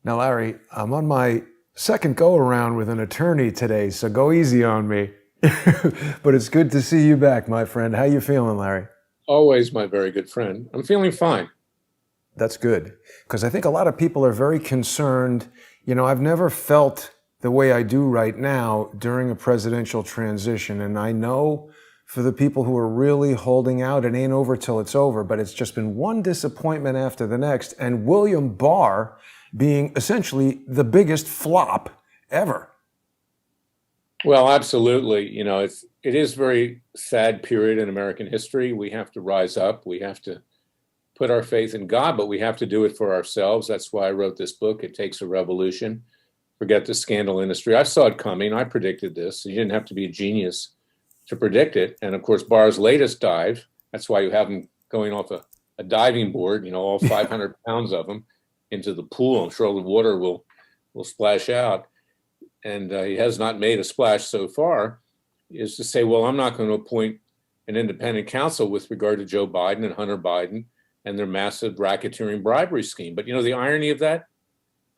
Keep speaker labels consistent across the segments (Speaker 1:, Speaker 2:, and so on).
Speaker 1: Now, Larry, I'm on my second go around with an attorney today, so go easy on me. But it's good to see you back, my friend. How you feeling, Larry?
Speaker 2: Always my very good friend. I'm feeling fine.
Speaker 1: That's good, because I think a lot of people are very concerned. I've never felt the way I do right now during a presidential transition, and I know for the people who are really holding out, it ain't over till it's over, but it's just been one disappointment after the next, and William Barr being essentially the biggest flop ever.
Speaker 2: Well, absolutely. It is a very sad period in American history. We have to rise up. We have to put our faith in God, but we have to do it for ourselves. That's why I wrote this book. It takes a revolution. Forget the scandal industry. I saw it coming. I predicted this. You didn't have to be a genius to predict it. And of course, Barr's latest dive, that's why you have him going off a diving board, all 500 pounds of him into the pool. I'm sure all the water will splash out. And he has not made a splash so far, is to say, well, I'm not going to appoint an independent counsel with regard to Joe Biden and Hunter Biden and their massive racketeering bribery scheme. But the irony of that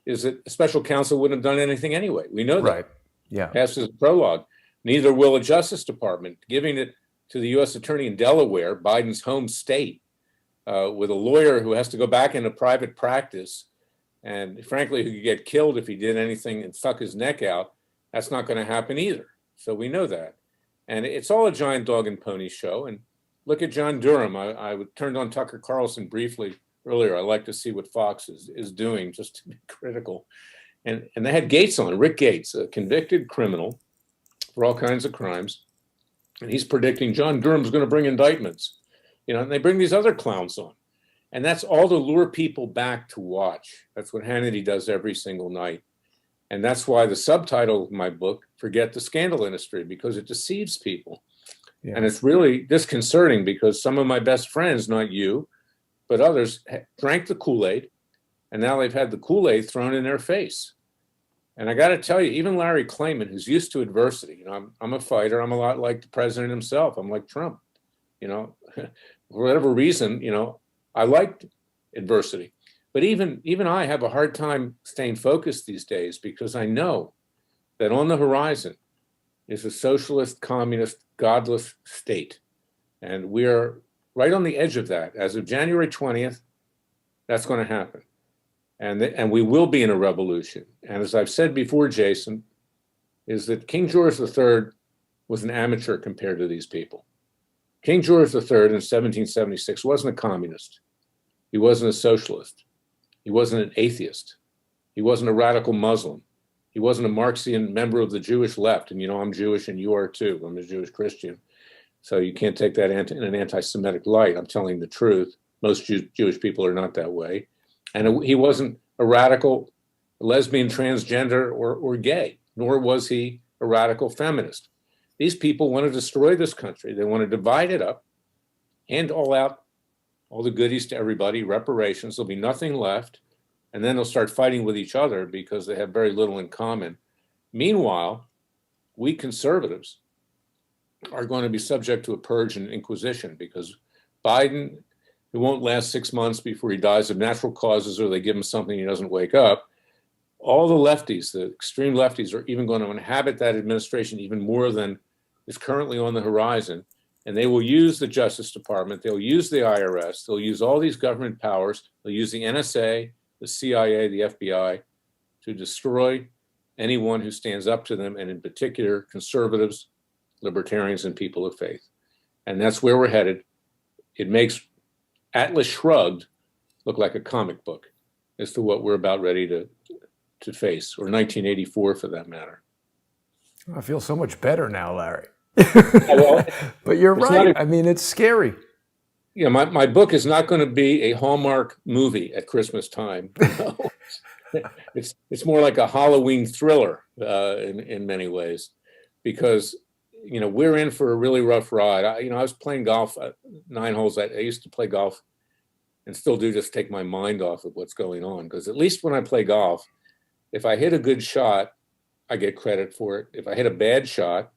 Speaker 2: is that a special counsel wouldn't have done anything anyway. We know that.
Speaker 1: Right. Yeah.
Speaker 2: Passes the prologue. Neither will a Justice Department, giving it to the U.S. Attorney in Delaware, Biden's home state, with a lawyer who has to go back into private practice and frankly, who could get killed if he did anything and stuck his neck out. That's not going to happen either. So we know that. And it's all a giant dog and pony show. And look at John Durham. I turned on Tucker Carlson briefly earlier. I like to see what Fox is doing, just to be critical. And they had Gates on, Rick Gates, a convicted criminal for all kinds of crimes. And he's predicting John Durham's going to bring indictments. And they bring these other clowns on. And that's all to lure people back to watch. That's what Hannity does every single night. And that's why the subtitle of my book, Forget the Scandal Industry, because it deceives people. Yeah. And it's really disconcerting because some of my best friends, not you, but others, drank the Kool-Aid, and now they've had the Kool-Aid thrown in their face. And I got to tell you, even Larry Klayman, who's used to adversity, I'm a fighter. I'm a lot like the president himself. I'm like Trump. For whatever reason, I liked adversity, but even I have a hard time staying focused these days because I know that on the horizon is a socialist, communist, godless state. And we are right on the edge of that. As of January 20th, that's going to happen. And we will be in a revolution. And as I've said before, Jason, is that King George III was an amateur compared to these people. King George III in 1776 wasn't a communist. He wasn't a socialist. He wasn't an atheist. He wasn't a radical Muslim. He wasn't a Marxian member of the Jewish left. And I'm Jewish and you are too. I'm a Jewish Christian. So you can't take that in an anti-Semitic light. I'm telling the truth. Most Jewish people are not that way. And he wasn't a radical lesbian, transgender, or gay, nor was he a radical feminist. These people want to destroy this country. They want to divide it up, hand all out all the goodies to everybody, reparations. There'll be nothing left. And then they'll start fighting with each other because they have very little in common. Meanwhile, we conservatives are going to be subject to a purge and inquisition because Biden, it won't last 6 months before he dies of natural causes or they give him something he doesn't wake up. All the lefties, the extreme lefties, are even going to inhabit that administration even more than is currently on the horizon. And they will use the Justice Department. They'll use the IRS. They'll use all these government powers. They'll use the NSA, the CIA, the FBI to destroy anyone who stands up to them, and in particular, conservatives, libertarians, and people of faith. And that's where we're headed. It makes Atlas Shrugged look like a comic book as to what we're about ready to face, or 1984 for that matter.
Speaker 1: I feel so much better now, Larry.
Speaker 2: Well,
Speaker 1: but you're right. I mean, it's scary.
Speaker 2: Yeah, my book is not going to be a Hallmark movie at Christmas time. It's more like a Halloween thriller in many ways, because we're in for a really rough ride. I was playing golf 9 holes. I used to play golf and still do, just take my mind off of what's going on, because at least when I play golf, if I hit a good shot, I get credit for it. If I hit a bad shot,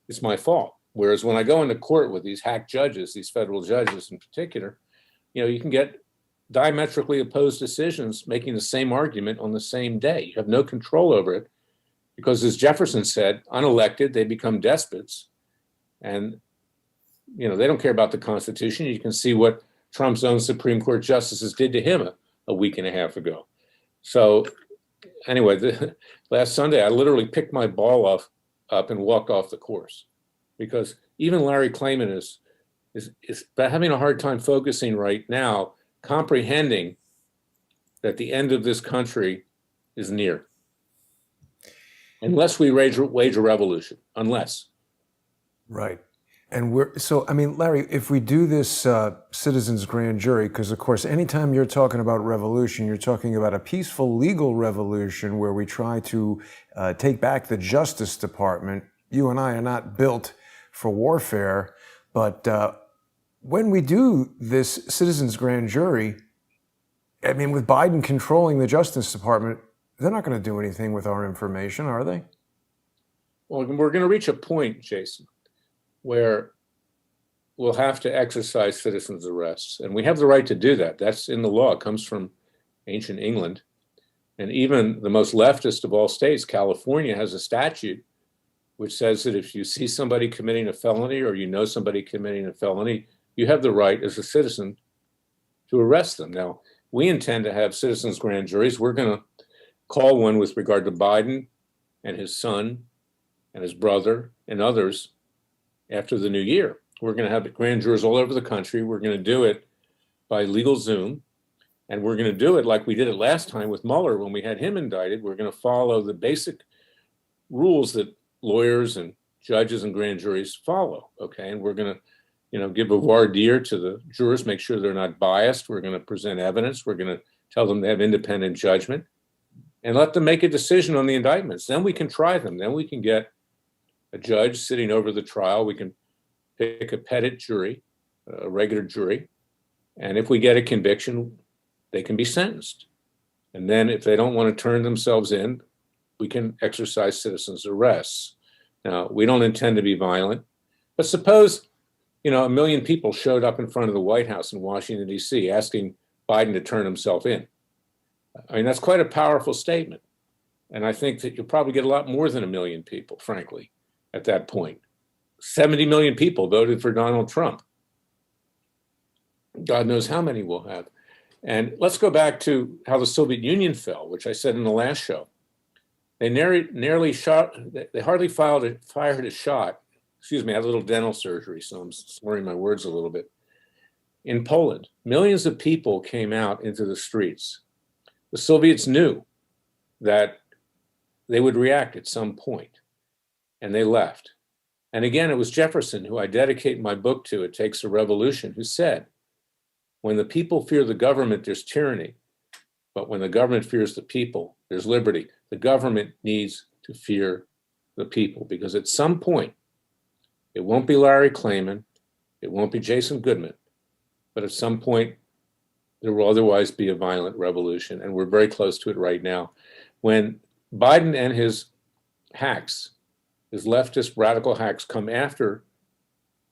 Speaker 2: it's my fault. Whereas when I go into court with these hack judges, these federal judges in particular, you can get diametrically opposed decisions making the same argument on the same day. You have no control over it because, as Jefferson said, unelected, they become despots. And, they don't care about the Constitution. You can see what Trump's own Supreme Court justices did to him a week and a half ago. So anyway, last Sunday, I literally picked my ball up and walked off the course because even Larry Klayman is having a hard time focusing right now, comprehending that the end of this country is near. Unless we wage a revolution, unless.
Speaker 1: Right. And Larry, if we do this citizens grand jury, because of course, anytime you're talking about revolution, you're talking about a peaceful legal revolution where we try to take back the Justice Department. You and I are not built for warfare, but when we do this citizens grand jury, with Biden controlling the Justice Department, they're not going to do anything with our information, are they?
Speaker 2: Well, we're going to reach a point, Jason, where we'll have to exercise citizens' arrests. And we have the right to do that. That's in the law. It comes from ancient England. And even the most leftist of all states, California, has a statute which says that if you see somebody committing a felony or somebody committing a felony, you have the right as a citizen to arrest them. Now, we intend to have citizens' grand juries. We're going to call one with regard to Biden and his son and his brother and others after the new year. We're going to have grand jurors all over the country. We're going to do it by legal Zoom. And we're going to do it like we did it last time with Mueller when we had him indicted. We're going to follow the basic rules that lawyers and judges and grand juries follow. Okay. And we're going to, give a voir dire to the jurors, make sure they're not biased. We're going to present evidence. We're going to tell them they have independent judgment and let them make a decision on the indictments. Then we can try them. Then we can get a judge sitting over the trial. We can pick a petit jury, a regular jury. And if we get a conviction, they can be sentenced. And then if they don't want to turn themselves in, we can exercise citizens' arrests. Now, we don't intend to be violent, but suppose, 1 million people showed up in front of the White House in Washington, D.C., asking Biden to turn himself in. That's quite a powerful statement. And I think that you'll probably get a lot more than 1 million people, frankly, at that point. 70 million people voted for Donald Trump. God knows how many we'll have. And let's go back to how the Soviet Union fell, which I said in the last show. They nearly shot, they hardly fired a shot. Excuse me, I had a little dental surgery, so I'm slurring my words a little bit. In Poland, millions of people came out into the streets. The Soviets knew that they would react at some point, and they left. And again, it was Jefferson, who I dedicate my book to, It Takes a Revolution, who said, when the people fear the government, there's tyranny. But when the government fears the people, there's liberty. The government needs to fear the people because at some point, it won't be Larry Klayman, it won't be Jason Goodman, but at some point, there will otherwise be a violent revolution. And we're very close to it right now. When Biden and his hacks, his leftist radical hacks, come after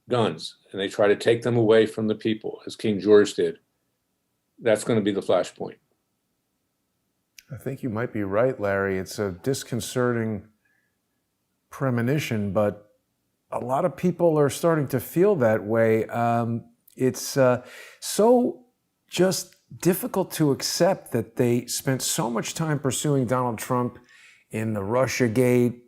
Speaker 2: guns and they try to take them away from the people, as King George did, that's going to be the flashpoint.
Speaker 1: I think you might be right, Larry. It's a disconcerting premonition, but a lot of people are starting to feel that way. It's so just difficult to accept that they spent so much time pursuing Donald Trump in the Russiagate,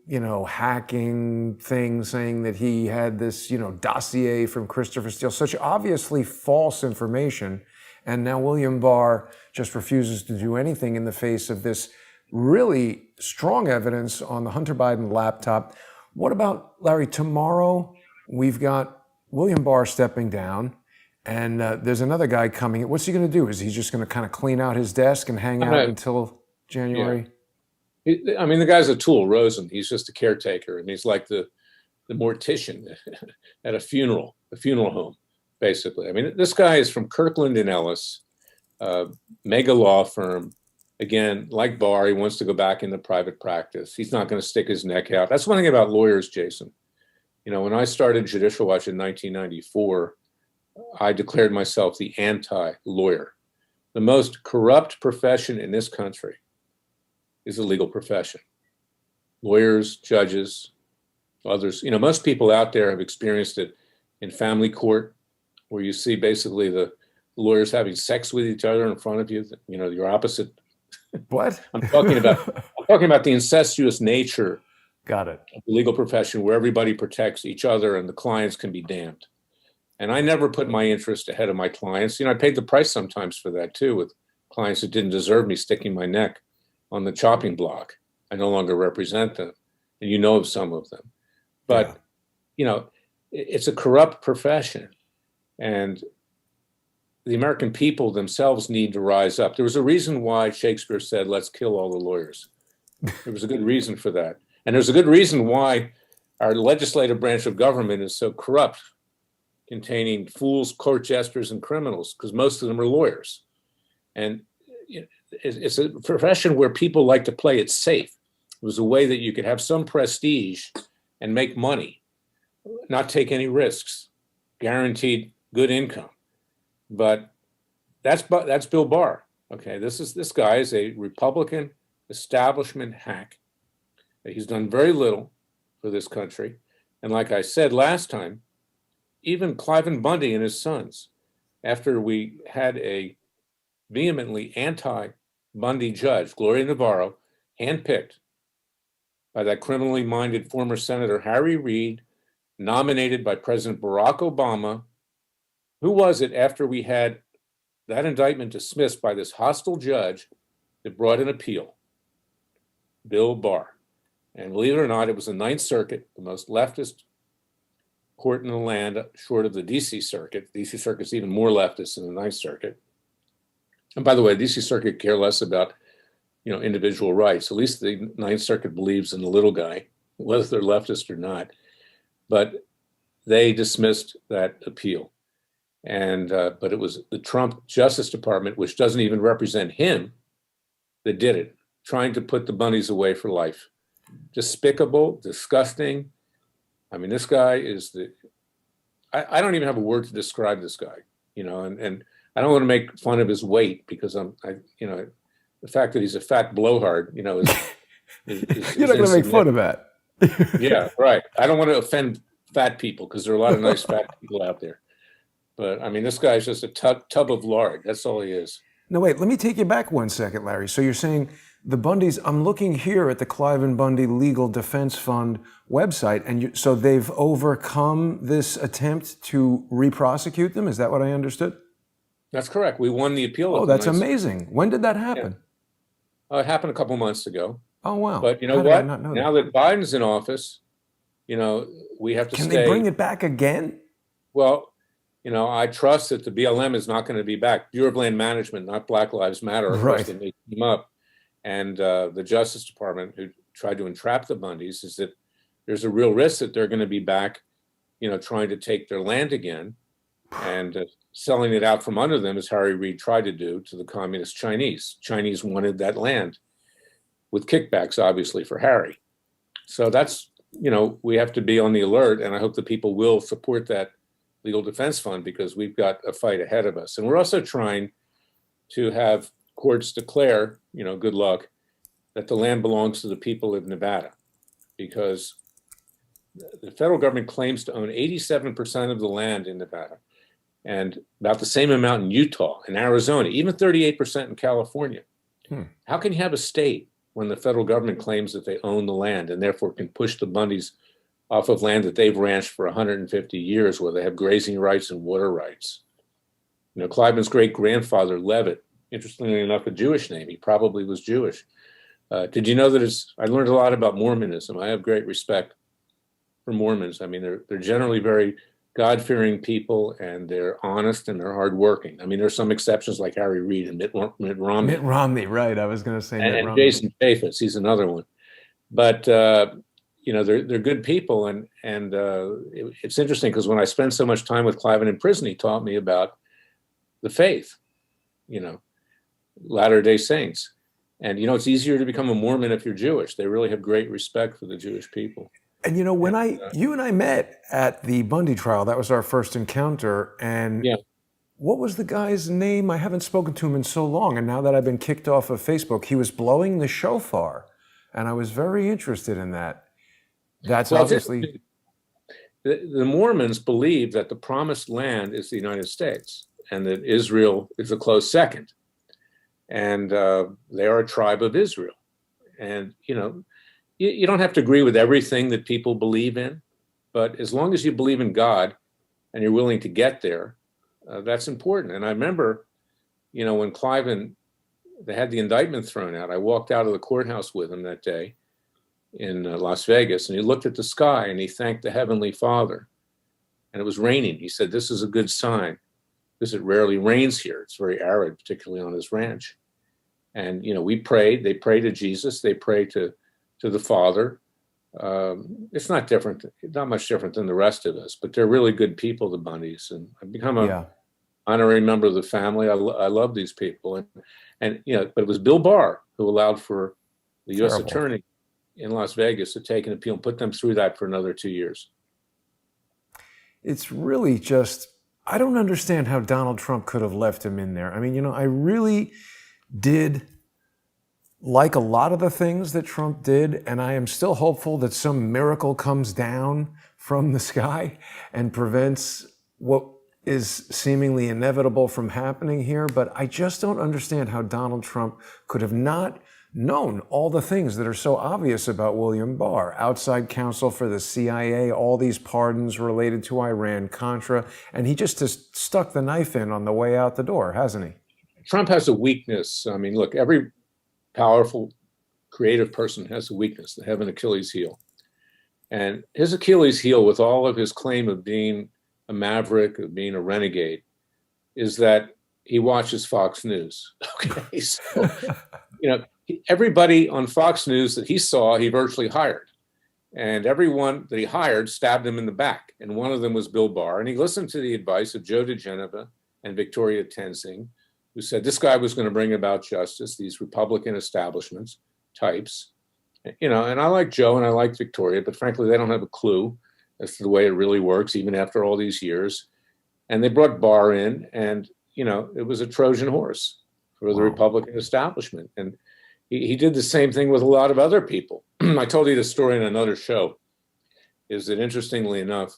Speaker 1: hacking thing, saying that he had this, dossier from Christopher Steele, such obviously false information. And now William Barr just refuses to do anything in the face of this really strong evidence on the Hunter Biden laptop. What about, Larry, tomorrow we've got William Barr stepping down and there's another guy coming. What's he going to do? Is he just going to kind of clean out his desk and hang out until January?
Speaker 2: Yeah. The guy's a tool, Rosen. He's just a caretaker, and he's like the mortician at a funeral home, basically. This guy is from Kirkland and Ellis, mega law firm. Again, like Barr, he wants to go back into private practice. He's not going to stick his neck out. That's one thing about lawyers, Jason. When I started Judicial Watch in 1994, I declared myself the anti-lawyer. the most corrupt profession in this country is the legal profession. Lawyers, judges, others. Most people out there have experienced it in family court, where you see basically the lawyers having sex with each other in front of you. Your opposite.
Speaker 1: What?
Speaker 2: I'm talking about the incestuous nature.
Speaker 1: Got it.
Speaker 2: Of the legal profession, where everybody protects each other and the clients can be damned. And I never put my interest ahead of my clients. I paid the price sometimes for that too, with clients that didn't deserve me sticking my neck on the chopping block. I no longer represent them, and you know of some of them. But, it's a corrupt profession, and the American people themselves need to rise up. There was a reason why Shakespeare said, "Let's kill all the lawyers." There was a good reason for that. And there's a good reason why our legislative branch of government is so corrupt, containing fools, court jesters, and criminals, because most of them are lawyers. And it's a profession where people like to play it safe. It was a way that you could have some prestige and make money, not take any risks, guaranteed good income. But that's Bill Barr. Okay, this guy is a Republican establishment hack. He's done very little for this country. And like I said last time, even Cliven Bundy and his sons, after we had a vehemently anti-Bundy judge, Gloria Navarro, handpicked by that criminally minded former Senator Harry Reid, nominated by President Barack Obama. Who was it, after we had that indictment dismissed by this hostile judge, that brought an appeal? Bill Barr. And believe it or not, it was the Ninth Circuit, the most leftist court in the land, short of the DC Circuit. The DC Circuit's even more leftist than the Ninth Circuit. And by the way, the DC Circuit care less about, individual rights. At least the Ninth Circuit believes in the little guy, whether they're leftist or not. But they dismissed that appeal. And but it was the Trump Justice Department, which doesn't even represent him, that did it, trying to put the Bundys away for life. Despicable, disgusting. I mean, this guy is I don't even have a word to describe this guy, and I don't want to make fun of his weight, because the fact that he's a fat blowhard, is
Speaker 1: You're not going to make fun of that.
Speaker 2: Yeah, right. I don't want to offend fat people, because there are a lot of nice fat people out there. But I mean, this guy's just a tub of lard. That's all he is.
Speaker 1: No, wait, let me take you back one second, Larry. So you're saying the Bundys, I'm looking here at the Cliven Bundy Legal Defense Fund website, and so they've overcome this attempt to re-prosecute them? Is that what I understood?
Speaker 2: That's correct. We won the appeal.
Speaker 1: Oh, that's amazing. When did that happen?
Speaker 2: Yeah. It happened a couple months ago.
Speaker 1: Oh, wow.
Speaker 2: But you know what? Now that Biden's in office, we have to stay.
Speaker 1: Can they bring it back again?
Speaker 2: Well, I trust that the BLM is not going to be back. Bureau of Land Management, not Black Lives Matter.
Speaker 1: Right.
Speaker 2: They made them up. And the Justice Department, who tried to entrap the Bundys, is that there's a real risk that they're going to be back, trying to take their land again and selling it out from under them, as Harry Reid tried to do to the communist Chinese. Chinese wanted that land, with kickbacks, obviously, for Harry. So that's, we have to be on the alert, and I hope the people will support that Legal Defense Fund, because we've got a fight ahead of us. And we're also trying to have courts declare, good luck, that the land belongs to the people of Nevada, because the federal government claims to own 87% of the land in Nevada, and about the same amount in Utah and Arizona, even 38% in California. How can you have a state when the federal government claims that they own the land and therefore can push the Bundys off of land that they've ranched for 150 years, where they have grazing rights and water rights? Cliven's great-grandfather, Levitt, interestingly enough, a Jewish name. He probably was Jewish. Did you know that I learned a lot about Mormonism. I have great respect for Mormons. I mean, they're generally very God-fearing people, and they're honest and they're hardworking. I mean, there's some exceptions like Harry Reid and Mitt Romney.
Speaker 1: Mitt Romney, right. I was going to say Mitt Romney.
Speaker 2: And Jason Chaffetz, he's another one. But, they're good people. And it's interesting, because when I spent so much time with Cliven in prison, he taught me about the faith, Latter-day Saints. And, it's easier to become a Mormon if you're Jewish. They really have great respect for the Jewish people.
Speaker 1: And, when you and I met at the Bundy trial, that was our first encounter. And what was the guy's name? I haven't spoken to him in so long, and now that I've been kicked off of Facebook, he was blowing the shofar, and I was very interested in that. That's
Speaker 2: Well,
Speaker 1: obviously...
Speaker 2: the Mormons believe that the promised land is the United States and that Israel is a close second. And they are a tribe of Israel. And, you don't have to agree with everything that people believe in, but as long as you believe in God and you're willing to get there, that's important. And I remember, when Cliven, they had the indictment thrown out, I walked out of the courthouse with him that day in Las Vegas, and he looked at the sky and he thanked the Heavenly Father. And it was raining. He said, "This is a good sign, because it rarely rains here. It's very arid, particularly on his ranch." And, we prayed. They pray to Jesus. They pray to the Father. It's not much different than the rest of us, but they're really good people, the Bundys. And I've become a honorary member of the family. I love these people. And but it was Bill Barr who allowed for the U.S. attorney in Las Vegas to take an appeal and put them through that for another 2 years.
Speaker 1: It's really just, I don't understand how Donald Trump could have left him in there. I mean, I really did like a lot of the things that Trump did, and I am still hopeful that some miracle comes down from the sky and prevents what is seemingly inevitable from happening here. But I just don't understand how Donald Trump could have not known all the things that are so obvious about William Barr, outside counsel for the CIA, all these pardons related to Iran, Contra, and he just has stuck the knife in on the way out the door, hasn't he?
Speaker 2: Trump has a weakness. I mean, look, every powerful, creative person has a weakness. They have an Achilles heel. And his Achilles heel, with all of his claim of being a maverick, of being a renegade, is that he watches Fox News. Okay, so, everybody on Fox News that he saw, he virtually hired. And everyone that he hired stabbed him in the back. And one of them was Bill Barr. And he listened to the advice of Joe DeGeneva and Victoria Tenzing, who said this guy was going to bring about justice, these Republican establishments types. And I like Joe and I like Victoria, but frankly, they don't have a clue as to the way it really works, even after all these years. And they brought Barr in, and, it was a Trojan horse for the Republican establishment. And he did the same thing with a lot of other people. I told you the story in another show, is that interestingly enough,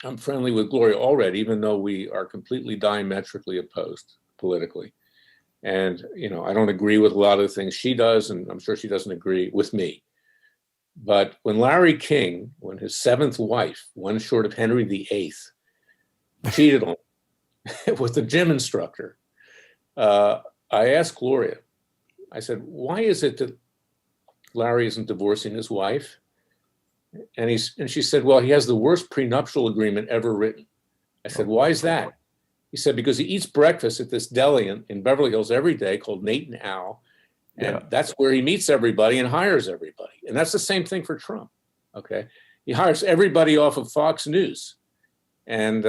Speaker 2: I'm friendly with Gloria Allred, even though we are completely diametrically opposed politically. And, I don't agree with a lot of the things she does, and I'm sure she doesn't agree with me. But when Larry King, when his seventh wife, one short of Henry VIII, cheated on him with a gym instructor, I asked Gloria, I said, why is it that Larry isn't divorcing his wife? And she said, well, he has the worst prenuptial agreement ever written. I said, why is that? He said, because he eats breakfast at this deli in Beverly Hills every day called Nate and Al. And that's where he meets everybody and hires everybody. And that's the same thing for Trump. Okay. He hires everybody off of Fox News. And,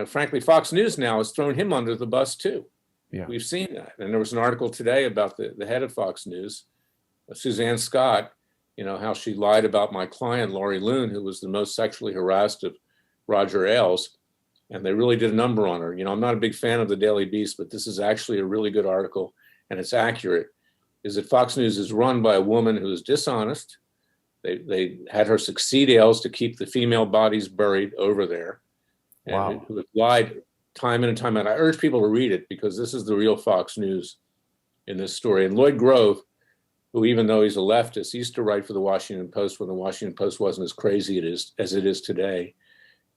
Speaker 2: frankly, Fox News now has thrown him under the bus too. Yeah. We've seen that. And there was an article today about the head of Fox News, Suzanne Scott, how she lied about my client, Laurie Loon, who was the most sexually harassed of Roger Ailes. And they really did a number on her. I'm not a big fan of the Daily Beast, but this is actually a really good article, and it's accurate, is that Fox News is run by a woman who is dishonest. They had her succeed Ailes to keep the female bodies buried over there. And who lied time in and time out. I urge people to read it, because this is the real Fox News in this story. And Lloyd Grove, who, even though he's a leftist, he used to write for the Washington Post when the Washington Post wasn't as crazy as it is today.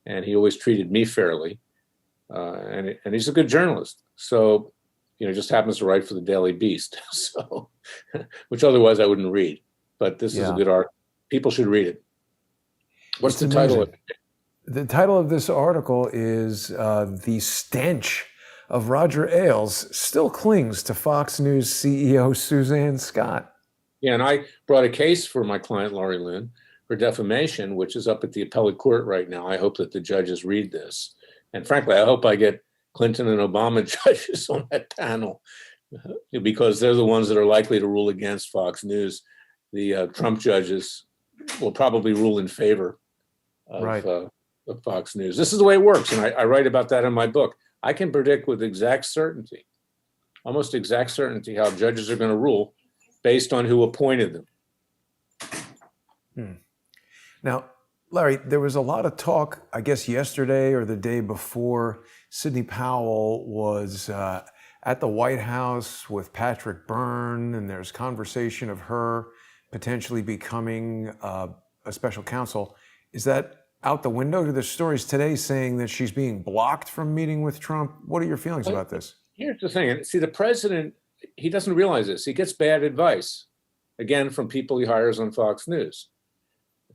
Speaker 2: And he always treated me fairly. And he's a good journalist. So, just happens to write for the Daily Beast. So, which otherwise I wouldn't read. But this is a good article. People should read it. What's the title of it?
Speaker 1: The title of this article is The Stench of Roger Ailes Still Clings to Fox News CEO Suzanne Scott.
Speaker 2: Yeah, and I brought a case for my client, Laurie Loon, for defamation, which is up at the appellate court right now. I hope that the judges read this. And frankly, I hope I get Clinton and Obama judges on that panel, because they're the ones that are likely to rule against Fox News. The Trump judges will probably rule in favor of Fox News. This is the way it works. And I write about that in my book. I can predict with exact certainty, almost exact certainty, how judges are going to rule based on who appointed them.
Speaker 1: Now, Larry, there was a lot of talk, I guess yesterday or the day before, Sidney Powell was at the White House with Patrick Byrne, and there's conversation of her potentially becoming a special counsel. Is that out the window? There's stories today saying that she's being blocked from meeting with Trump. What are your feelings about this? Here's
Speaker 2: the thing. See, the president, he doesn't realize this. He gets bad advice, again, from people he hires on Fox News.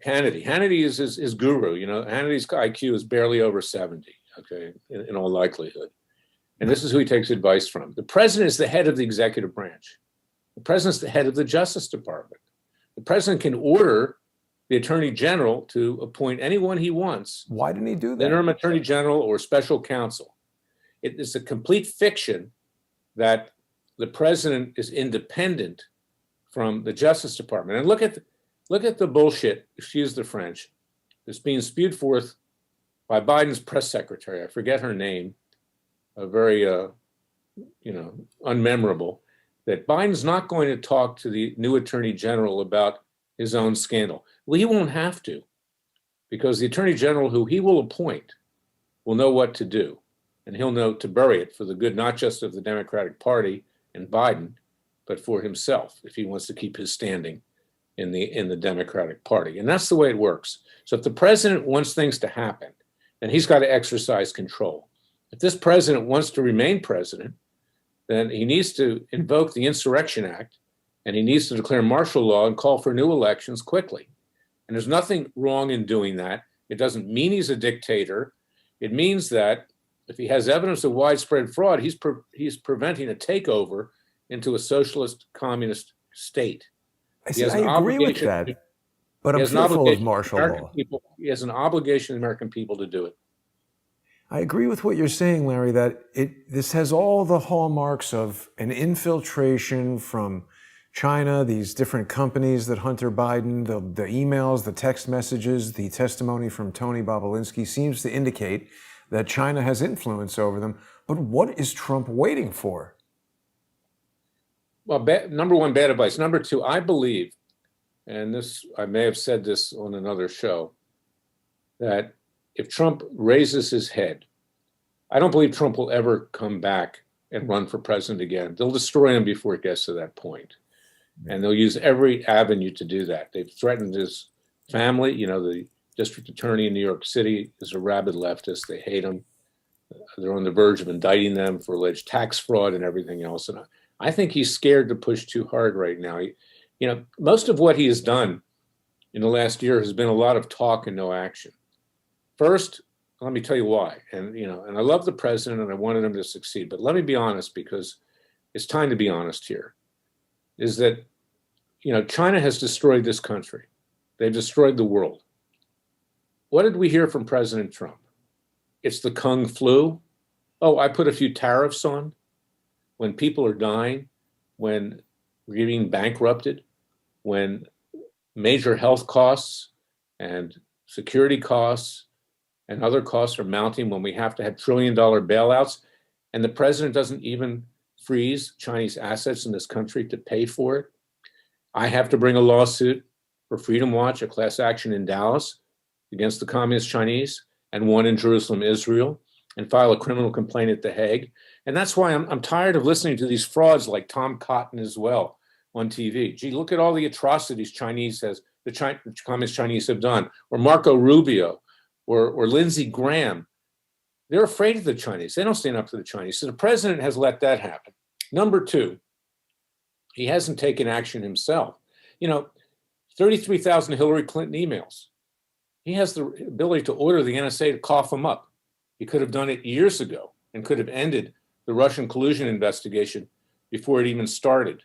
Speaker 2: Hannity is his guru. You know, Hannity's IQ is barely over 70, okay, in all likelihood. And this is who he takes advice from. The president is the head of the executive branch. The president's the head of the Justice Department. The president can order the attorney general to appoint anyone he wants.
Speaker 1: Why didn't he do that?
Speaker 2: Interim attorney general or special counsel. It is a complete fiction that the president is independent from the Justice Department. And look at the bullshit, excuse the French, that's being spewed forth by Biden's press secretary. I forget her name, a very, unmemorable, that Biden's not going to talk to the new attorney general about his own scandal. Well, he won't have to, because the attorney general who he will appoint will know what to do, and he'll know to bury it for the good, not just of the Democratic Party and Biden, but for himself, if he wants to keep his standing in the Democratic Party. And that's the way it works. So if the president wants things to happen, then he's got to exercise control. If this president wants to remain president, then he needs to invoke the Insurrection Act, and he needs to declare martial law and call for new elections quickly. And there's nothing wrong in doing that. It doesn't mean he's a dictator. It means that if he has evidence of widespread fraud, he's preventing a takeover into a socialist communist state.
Speaker 1: I agree with that, but I'm fearful of martial law.
Speaker 2: He has an obligation to the American people to do it.
Speaker 1: I agree with what you're saying, Larry, that this has all the hallmarks of an infiltration from China, these different companies that Hunter Biden, the emails, the text messages, the testimony from Tony Bobolinsky seems to indicate that China has influence over them. But what is Trump waiting for?
Speaker 2: Well, number one, bad advice. Number two, I believe, and this, I may have said this on another show, that if Trump raises his head, I don't believe Trump will ever come back and run for president again. They'll destroy him before it gets to that point. And they'll use every avenue to do that. They've threatened his family. You know, the district attorney in New York City is a rabid leftist. They hate him. They're on the verge of indicting them for alleged tax fraud and everything else. And I think he's scared to push too hard right now. Most of what he has done in the last year has been a lot of talk and no action. First, let me tell you why. And I love the president and I wanted him to succeed. But let me be honest, because it's time to be honest here, is that, China has destroyed this country. They've destroyed the world. What did we hear from President Trump? It's the Kung flu. Oh, I put a few tariffs on. When people are dying, when we're being bankrupted, when major health costs and security costs and other costs are mounting, when we have to have trillion-dollar bailouts, and the president doesn't even freeze Chinese assets in this country to pay for it. I have to bring a lawsuit for Freedom Watch, a class action in Dallas against the communist Chinese, and one in Jerusalem, Israel, and file a criminal complaint at The Hague. And that's why I'm tired of listening to these frauds like Tom Cotton as well on TV. Gee, look at all the atrocities the communist Chinese have done, or Marco Rubio, or Lindsey Graham. They're afraid of the Chinese. They don't stand up to the Chinese. So the president has let that happen. Number two, he hasn't taken action himself. 33,000 Hillary Clinton emails. He has the ability to order the NSA to cough them up. He could have done it years ago and could have ended the Russian collusion investigation before it even started.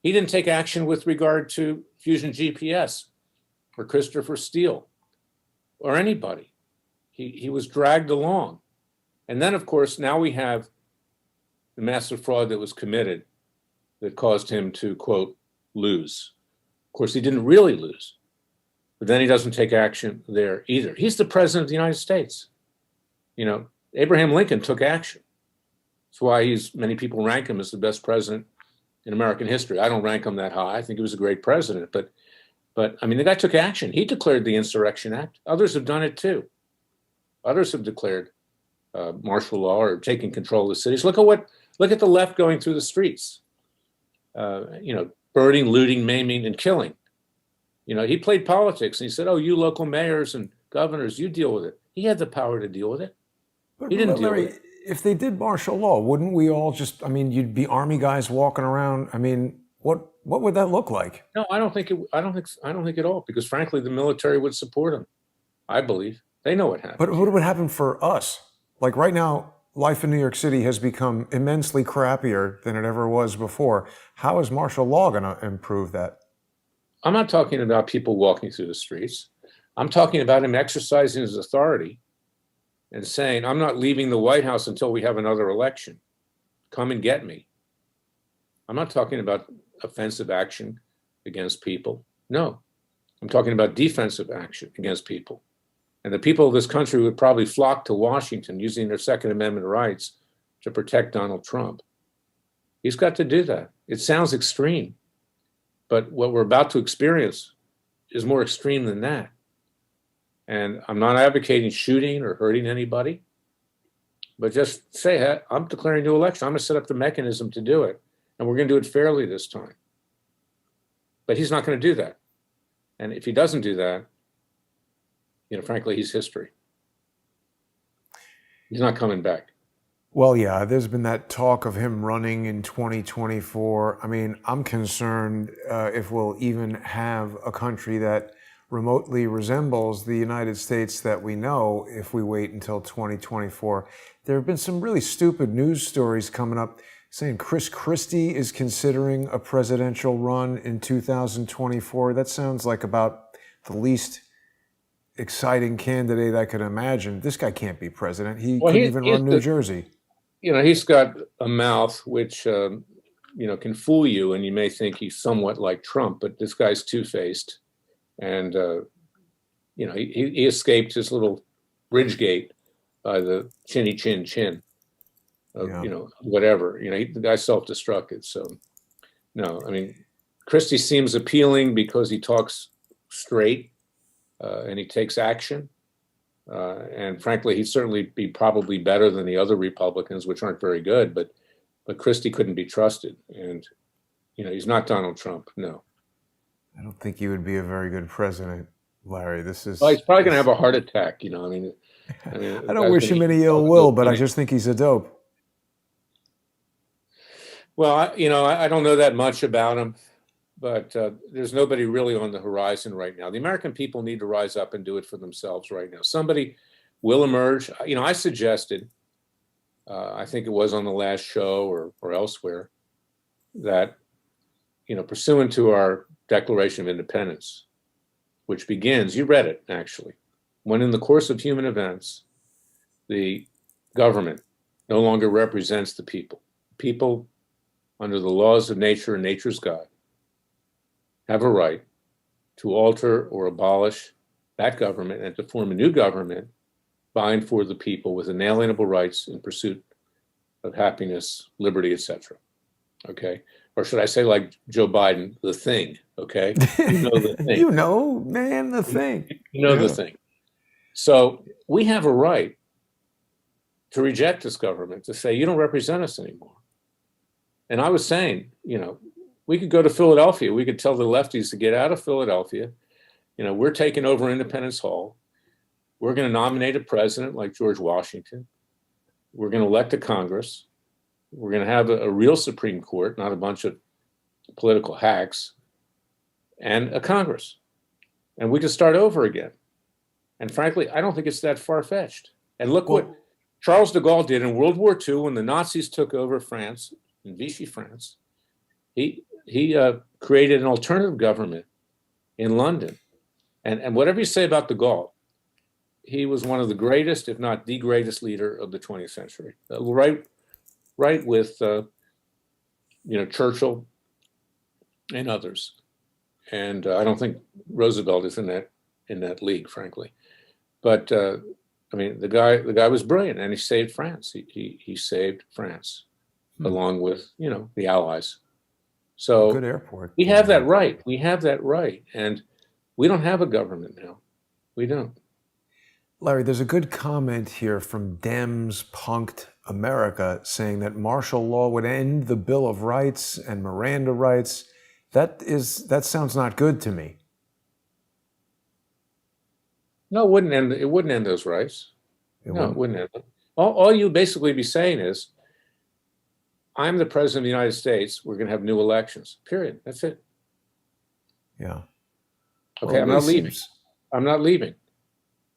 Speaker 2: He didn't take action with regard to Fusion GPS or Christopher Steele or anybody. He was dragged along. And then, of course, now we have the massive fraud that was committed that caused him to, quote, lose. Of course, he didn't really lose, but then he doesn't take action there either. He's the president of the United States. Abraham Lincoln took action. That's why many people rank him as the best president in American history. I don't rank him that high. I think he was a great president, but I mean, the guy took action. He declared the Insurrection Act. Others have done it too. Others have declared martial law or taking control of the cities. Look at the left going through the streets. Burning, looting, maiming, and killing. He played politics and he said, "Oh, you local mayors and governors, you deal with it." He had the power to deal with it. He didn't deal with it.
Speaker 1: If they did martial law, wouldn't we all you'd be army guys walking around. I mean, what would that look like?
Speaker 2: No, I don't think at all, because frankly, the military would support him. I believe they know what happened.
Speaker 1: But what would happen for us? Like right now, life in New York City has become immensely crappier than it ever was before. How is martial law going to improve that?
Speaker 2: I'm not talking about people walking through the streets. I'm talking about him exercising his authority and saying, "I'm not leaving the White House until we have another election. Come and get me." I'm not talking about offensive action against people. No, I'm talking about defensive action against people. And the people of this country would probably flock to Washington using their Second Amendment rights to protect Donald Trump. He's got to do that. It sounds extreme, but what we're about to experience is more extreme than that. And I'm not advocating shooting or hurting anybody, but just say, "Hey, I'm declaring a new election. I'm going to set up the mechanism to do it, and we're going to do it fairly this time." But he's not going to do that. And if he doesn't do that, frankly, he's history. He's not coming back.
Speaker 1: Well, yeah, there's been that talk of him running in 2024. I mean, I'm concerned if we'll even have a country that remotely resembles the United States that we know if we wait until 2024. There have been some really stupid news stories coming up saying Chris Christie is considering a presidential run in 2024. That sounds like about the least exciting candidate I could imagine. This guy can't be president. He couldn't even run New Jersey.
Speaker 2: He's got a mouth which, can fool you, and you may think he's somewhat like Trump, but this guy's two-faced. And, he escaped his little bridge gate by the chinny chin chin of, whatever. The guy self-destructed. So, no, I mean, Christie seems appealing because he talks straight and he takes action. And frankly, he'd certainly be probably better than the other Republicans, which aren't very good, but Christie couldn't be trusted. And, he's not Donald Trump, no.
Speaker 1: I don't think he would be a very good president, Larry. This is.
Speaker 2: Well, he's probably going to have a heart attack, I
Speaker 1: don't wish him any ill will, but I just think he's a dope.
Speaker 2: Well, I don't know that much about him, but there's nobody really on the horizon right now. The American people need to rise up and do it for themselves right now. Somebody will emerge. I suggested, I think it was on the last show or elsewhere, that, pursuant to our Declaration of Independence, which begins, you read it actually, when in the course of human events, the government no longer represents the people. People, under the laws of nature and nature's God, have a right to alter or abolish that government and to form a new government by and for the people with inalienable rights in pursuit of happiness, liberty, etc. Okay? Or should I say, like Joe Biden, the thing, okay? The thing.
Speaker 1: The thing.
Speaker 2: The thing. So we have a right to reject this government, to say, you don't represent us anymore. And I was saying, we could go to Philadelphia. We could tell the lefties to get out of Philadelphia. We're taking over Independence Hall. We're going to nominate a president like George Washington. We're going to elect a Congress. We're going to have a real Supreme Court, not a bunch of political hacks, and a Congress. And we can start over again. And frankly, I don't think it's that far-fetched. And look what Charles de Gaulle did in World War II when the Nazis took over France, in Vichy France. He created an alternative government in London. And whatever you say about de Gaulle, he was one of the greatest, if not the greatest leader of the 20th century. Right with Churchill and others. And I don't think Roosevelt is in that league, frankly. But I mean, the guy was brilliant, and he saved France. He saved France, along with, the Allies. So
Speaker 1: Good airport.
Speaker 2: we have that right. We have that right, and we don't have a government now. We don't.
Speaker 1: Larry, there's a good comment here from Dems Punked America saying that martial law would end the Bill of Rights and Miranda rights. That sounds not good to me.
Speaker 2: No, it wouldn't end those rights. It wouldn't end them. All you basically be saying is, I'm the president of the United States. We're going to have new elections. Period. That's it.
Speaker 1: Yeah.
Speaker 2: Okay, I'm not leaving. I'm not leaving.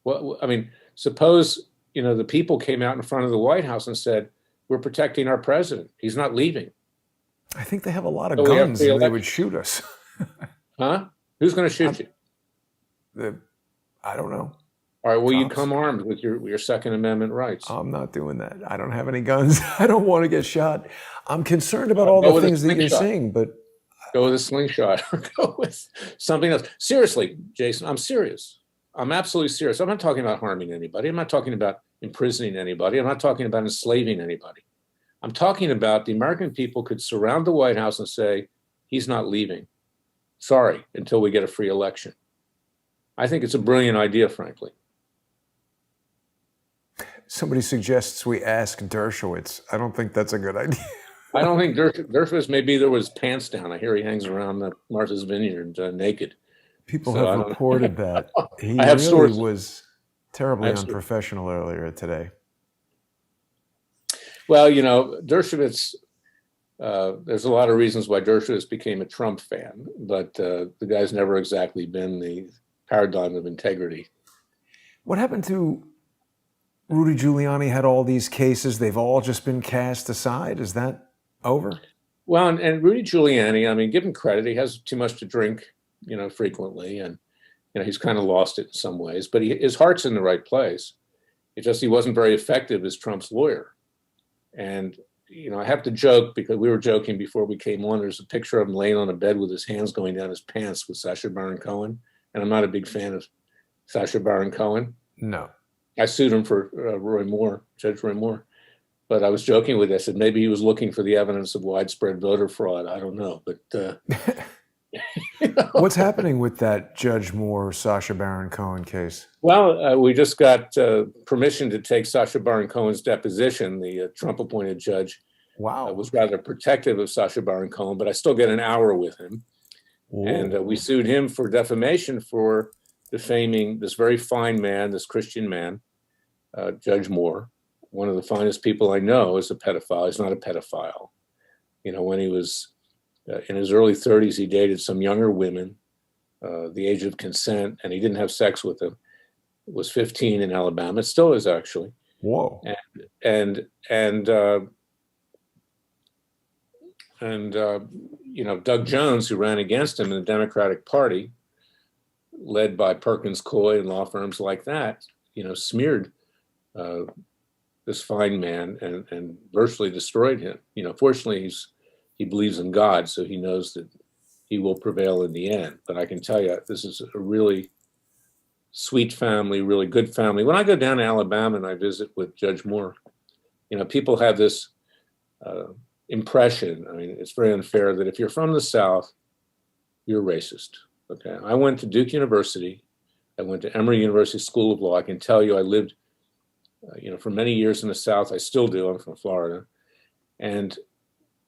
Speaker 2: Well, I mean, suppose, the people came out in front of the White House and said, we're protecting our president. He's not leaving.
Speaker 1: I think they have a lot of guns and they would shoot us.
Speaker 2: Huh? Who's going to shoot you?
Speaker 1: I don't know.
Speaker 2: All right, well, you come armed with your Second Amendment rights.
Speaker 1: I'm not doing that. I don't have any guns. I don't want to get shot. I'm concerned about all the things that you're saying, but...
Speaker 2: Go with a slingshot or go with something else. Seriously, Jason, I'm serious. I'm absolutely serious. I'm not talking about harming anybody. I'm not talking about imprisoning anybody. I'm not talking about enslaving anybody. I'm talking about the American people could surround the White House and say, he's not leaving. Sorry, until we get a free election. I think it's a brilliant idea, frankly.
Speaker 1: Somebody suggests we ask Dershowitz. I don't think that's a good idea.
Speaker 2: I don't think Dershowitz, maybe there was pants down. I hear he hangs around Martha's Vineyard naked.
Speaker 1: People have reported that. He was terribly unprofessional earlier today.
Speaker 2: Well, Dershowitz, there's a lot of reasons why Dershowitz became a Trump fan, but the guy's never exactly been the paradigm of integrity. What
Speaker 1: happened to Rudy Giuliani? Had all these cases, they've all just been cast aside. Is that over?
Speaker 2: Well, and Rudy Giuliani, I mean, give him credit. He has too much to drink, frequently, and he's kind of lost it in some ways. But his heart's in the right place. It's just he wasn't very effective as Trump's lawyer. And I have to joke, because we were joking before we came on. There's a picture of him laying on a bed with his hands going down his pants with Sasha Baron Cohen, and I'm not a big fan of Sasha Baron Cohen.
Speaker 1: No.
Speaker 2: I sued him for Judge Roy Moore. But I was joking with this, and maybe he was looking for the evidence of widespread voter fraud. I don't know. But
Speaker 1: what's happening with that Judge Moore, Sasha Baron Cohen case?
Speaker 2: Well, we just got permission to take Sasha Baron Cohen's deposition. The Trump-appointed judge was rather protective of Sasha Baron Cohen, but I still get an hour with him. Ooh. And we sued him for defamation for defaming this very fine man, this Christian man, Judge Moore. One of the finest people I know is a pedophile. He's not a pedophile. When he was in his early 30s, he dated some younger women, the age of consent, and he didn't have sex with them. It was 15 in Alabama. It still is, actually.
Speaker 1: Whoa.
Speaker 2: And Doug Jones, who ran against him in the Democratic Party, led by Perkins Coie and law firms like that, smeared this fine man and virtually destroyed him. Fortunately, he believes in God, so he knows that he will prevail in the end. But I can tell you, this is a really sweet family, really good family. When I go down to Alabama and I visit with Judge Moore, people have this impression. I mean, it's very unfair that if you're from the South, you're racist. Okay, I went to Duke University. I went to Emory University School of Law. I can tell you, I lived for many years in the South. I still do. I'm from Florida. And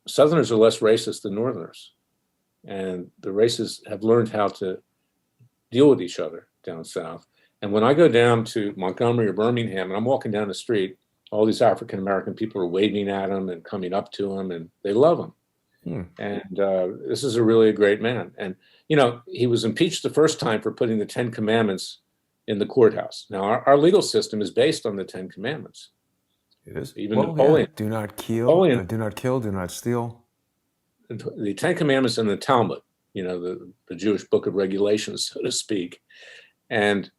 Speaker 2: Southerners are less racist than Northerners. And the races have learned how to deal with each other down South. And when I go down to Montgomery or Birmingham and I'm walking down the street, all these African-American people are waving at him and coming up to him, and they love him. And this is a great man. And, he was impeached the first time for putting the 10 Commandments in the courthouse. Now, our legal system is based on the 10 Commandments.
Speaker 1: It is.
Speaker 2: Even Napoleon.
Speaker 1: Yeah. Do not kill, do not kill, do not steal.
Speaker 2: The 10 Commandments in the Talmud, the Jewish book of regulations, so to speak, and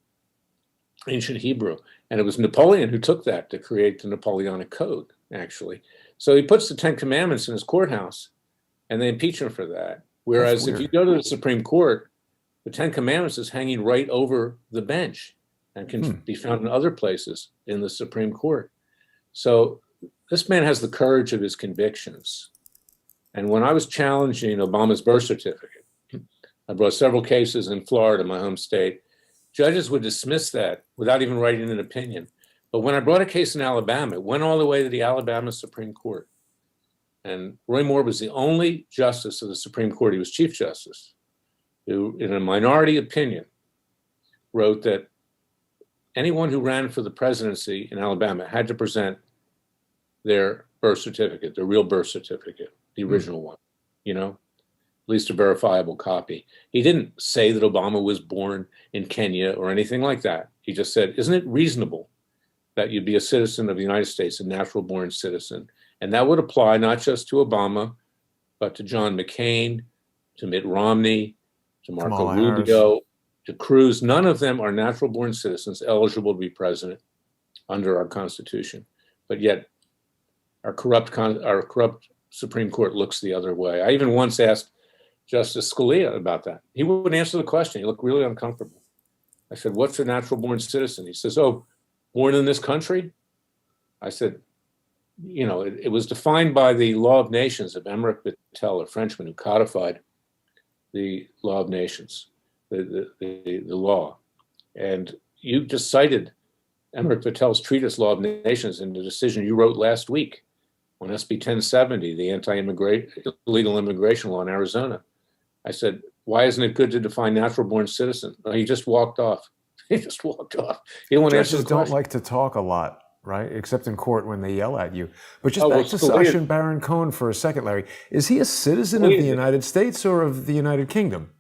Speaker 2: ancient Hebrew. And it was Napoleon who took that to create the Napoleonic Code, actually. So he puts the 10 Commandments in his courthouse, and they impeach him for that. Whereas if you go to the Supreme Court, the 10 Commandments is hanging right over the bench. and can be found in other places in the Supreme Court. So this man has the courage of his convictions. And when I was challenging Obama's birth certificate, I brought several cases in Florida, my home state. Judges would dismiss that without even writing an opinion. But when I brought a case in Alabama, it went all the way to the Alabama Supreme Court. And Roy Moore was the only justice of the Supreme Court, he was Chief Justice, who, in a minority opinion, wrote that anyone who ran for the presidency in Alabama had to present their birth certificate, their real birth certificate, the original one, at least a verifiable copy. He didn't say that Obama was born in Kenya or anything like that. He just said, isn't it reasonable that you'd be a citizen of the United States, a natural born citizen? And that would apply not just to Obama, but to John McCain, to Mitt Romney, to Marco Rubio, to Cruz. None of them are natural born citizens eligible to be president under our Constitution. But yet our corrupt Supreme Court looks the other way. I even once asked Justice Scalia about that. He wouldn't answer the question. He looked really uncomfortable. I said, what's a natural born citizen? He says, oh, born in this country? I said, it was defined by the Law of Nations of Emmerich Vattel, a Frenchman who codified the Law of Nations, the law. And you just cited Emmerich Vattel's treatise, Law of Nations, in the decision you wrote last week on SB 1070, the illegal immigration law in Arizona. I said, why isn't it good to define natural born citizen? Well, he just walked off. He just walked off. He didn't want to answer the question.
Speaker 1: Judges don't like to talk a lot, right? Except in court when they yell at you. But just back to Sasha Baron Cohen for a second, Larry. Is he a citizen of the United States or of the United Kingdom?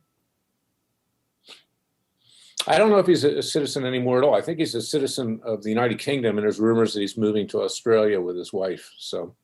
Speaker 2: I don't know if he's a citizen anymore at all. I think he's a citizen of the United Kingdom, and there's rumors that he's moving to Australia with his wife. So,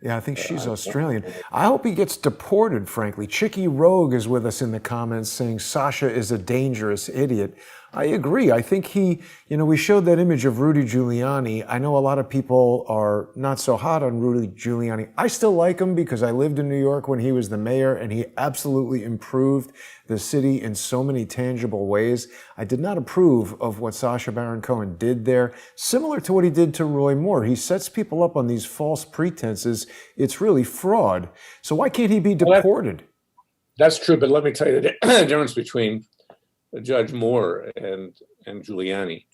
Speaker 1: yeah, I think she's Australian. I hope he gets deported, frankly. Chicky Rogue is with us in the comments saying Sasha is a dangerous idiot. I agree. I think we showed that image of Rudy Giuliani. I know a lot of people are not so hot on Rudy Giuliani. I still like him because I lived in New York when he was the mayor and he absolutely improved the city in so many tangible ways. I did not approve of what Sasha Baron Cohen did there, similar to what he did to Roy Moore. He sets people up on these false pretenses. It's really fraud. So why can't he be deported?
Speaker 2: That's true, but let me tell you the difference between Judge Moore and Giuliani.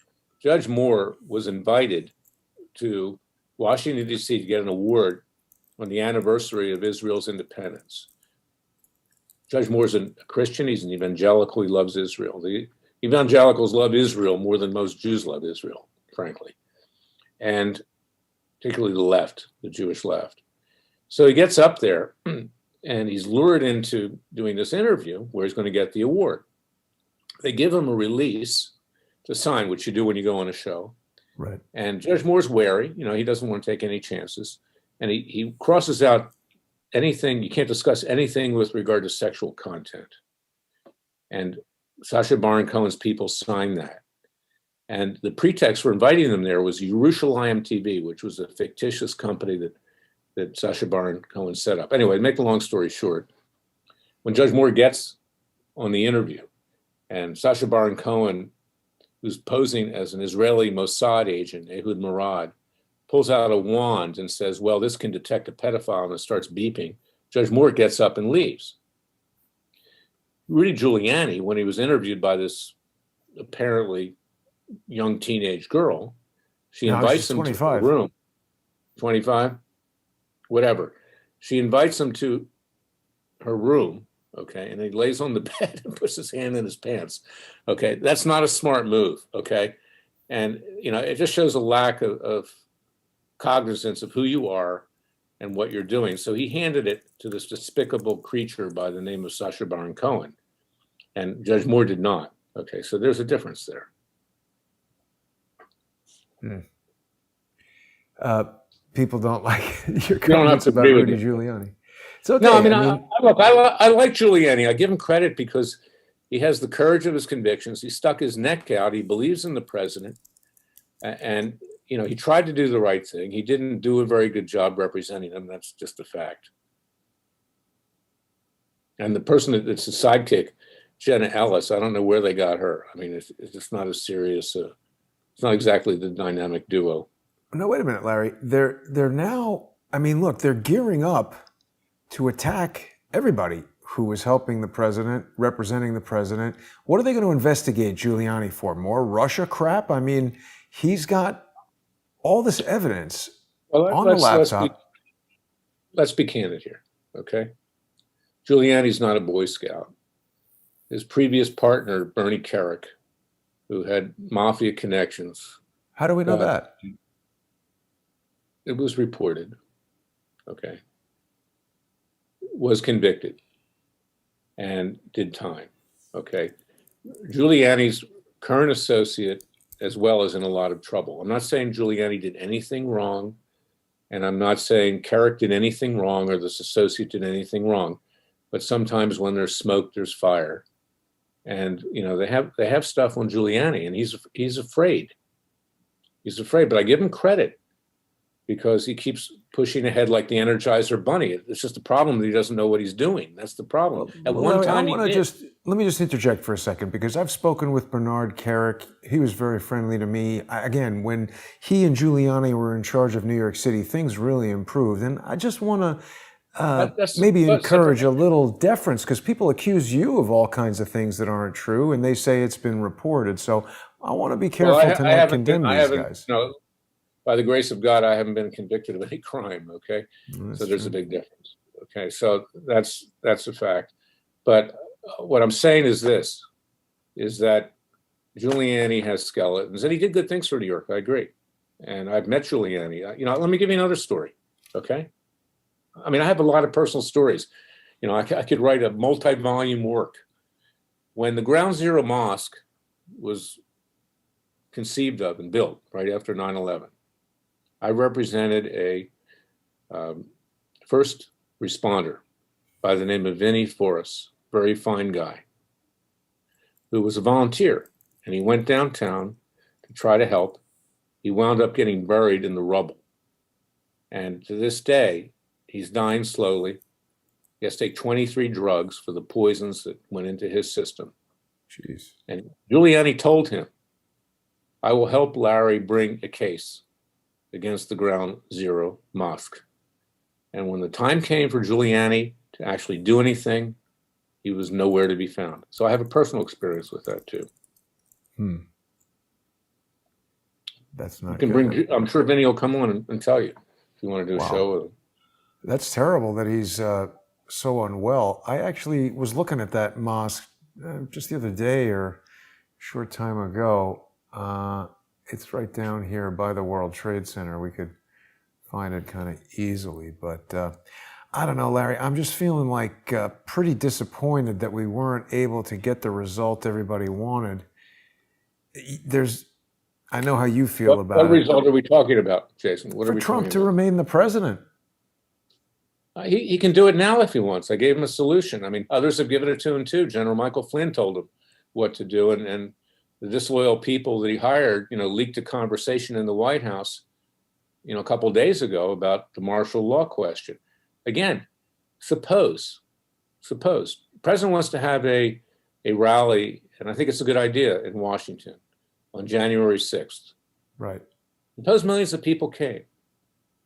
Speaker 2: Judge Moore was invited to Washington, D.C. to get an award on the anniversary of Israel's independence. Judge Moore's a Christian. He's an evangelical. He loves Israel. The evangelicals love Israel more than most Jews love Israel, frankly, and particularly the left, the Jewish left. So he gets up there and he's lured into doing this interview where he's going to get the award. They give him a release to sign, which you do when you go on a show.
Speaker 1: Right. And
Speaker 2: Judge Moore's wary. He doesn't want to take any chances. And he crosses out anything. You can't discuss anything with regard to sexual content. And Sasha Baron Cohen's people signed that. And the pretext for inviting them there was Yerushalayim TV, which was a fictitious company that Sasha Baron Cohen set up. Anyway, to make the long story short, when Judge Moore gets on the interview, and Sasha Baron Cohen, who's posing as an Israeli Mossad agent, Ehud Murad, pulls out a wand and says, well, this can detect a pedophile, and it starts beeping. Judge Moore gets up and leaves. Rudy Giuliani, when he was interviewed by this apparently young teenage girl, she invites him to her room. 25? Whatever. She invites him to her room. Okay, and he lays on the bed and puts his hand in his pants. Okay, that's not a smart move. Okay, and it just shows a lack of cognizance of who you are and what you're doing. So he handed it to this despicable creature by the name of Sasha Baron Cohen, and Judge Moore did not. Okay, so there's a difference there.
Speaker 1: People don't like your comments about Rudy Giuliani. So
Speaker 2: no, I like Giuliani. I give him credit because he has the courage of his convictions. He stuck his neck out. He believes in the president, and he tried to do the right thing. He didn't do a very good job representing him. That's just a fact. And the person that's a sidekick, Jenna Ellis, I don't know where they got her. I mean, it's just not as serious It's not exactly the dynamic duo.
Speaker 1: No, wait a minute, Larry. They're now, I mean, look, they're gearing up to attack everybody who was helping the president, representing the president. What are they going to investigate Giuliani for? More Russia crap? I mean, he's got all this evidence
Speaker 2: Well,
Speaker 1: on the laptop.
Speaker 2: let's be candid here, okay? Giuliani's not a Boy Scout. His previous partner, Bernie Kerik, who had mafia connections.
Speaker 1: How do we know that?
Speaker 2: It was reported, okay, was convicted and did time, okay? Giuliani's current associate as well is in a lot of trouble. I'm not saying Giuliani did anything wrong, and I'm not saying Kerik did anything wrong or this associate did anything wrong, but sometimes when there's smoke, there's fire. And you know, they have stuff on Giuliani, and he's afraid. He's afraid, but I give him credit because he keeps pushing ahead like the Energizer Bunny. It's just a problem that he doesn't know what he's doing. That's the problem. At one
Speaker 1: Larry,
Speaker 2: time,
Speaker 1: let me just interject for a second, because I've spoken with Bernard Kerik. He was very friendly to me. Again, when he and Giuliani were in charge of New York City, things really improved. And I just want to maybe encourage a little deference, because people accuse you of all kinds of things that aren't true, and they say it's been reported. So I want to be careful to not condemn these guys.
Speaker 2: No, by the grace of God, I haven't been convicted of any crime, okay? So there's a big difference, okay? So that's a fact. But what I'm saying is this, is that Giuliani has skeletons, and he did good things for New York, I agree. And I've met Giuliani. You know, let me give you another story, okay? I mean, I have a lot of personal stories. You know, I could write a multi-volume work. When the Ground Zero Mosque was conceived of and built right after 9/11, I represented a first responder by the name of Vinnie Forrest, very fine guy, who was a volunteer, and he went downtown to try to help. He wound up getting buried in the rubble. And to this day, he's dying slowly. He has to take 23 drugs for the poisons that went into his system.
Speaker 1: Jeez.
Speaker 2: And Giuliani told him, I will help Larry bring a case against the Ground Zero Mosque. And when the time came for Giuliani to actually do anything, he was nowhere to be found. So I have a personal experience with that too.
Speaker 1: That's not
Speaker 2: you can
Speaker 1: good.
Speaker 2: bring. I'm sure Vinny will come on and tell you if you want to do a show with him.
Speaker 1: That's terrible that he's so unwell. I actually was looking at that mosque just the other day or a short time ago. It's right down here by the World Trade Center. We could find it kind of easily, but I don't know, Larry. I'm just feeling like pretty disappointed that we weren't able to get the result everybody wanted. I know how you feel about it.
Speaker 2: What result are we talking about, Jason?
Speaker 1: For Trump to remain the president.
Speaker 2: He can do it now if he wants. I gave him a solution. I mean, others have given it to him too. General Michael Flynn told him what to do, and the disloyal people that he hired, you know, leaked a conversation in the White House, you know, a couple of days ago about the martial law question. Again, suppose the president wants to have a rally, and I think it's a good idea in Washington on January 6th.
Speaker 1: Right.
Speaker 2: Suppose millions of people came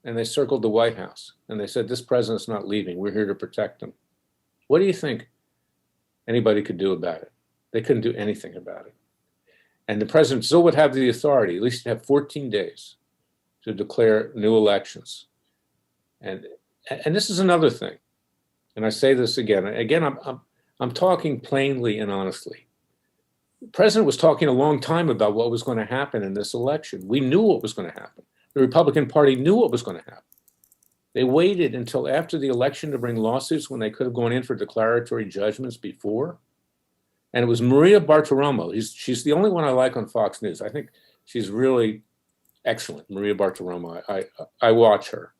Speaker 2: and they circled the White House and they said, this president's not leaving. We're here to protect him. What do you think anybody could do about it? They couldn't do anything about it. And the president still would have the authority, at least to have 14 days to declare new elections. And this is another thing. And I say this again. I'm talking plainly and honestly. The president was talking a long time about what was going to happen in this election. We knew what was going to happen. The Republican Party knew what was going to happen. They waited until after the election to bring lawsuits when they could have gone in for declaratory judgments before. And it was Maria Bartiromo. She's the only one I like on Fox News. I think she's really excellent, Maria Bartiromo. I watch her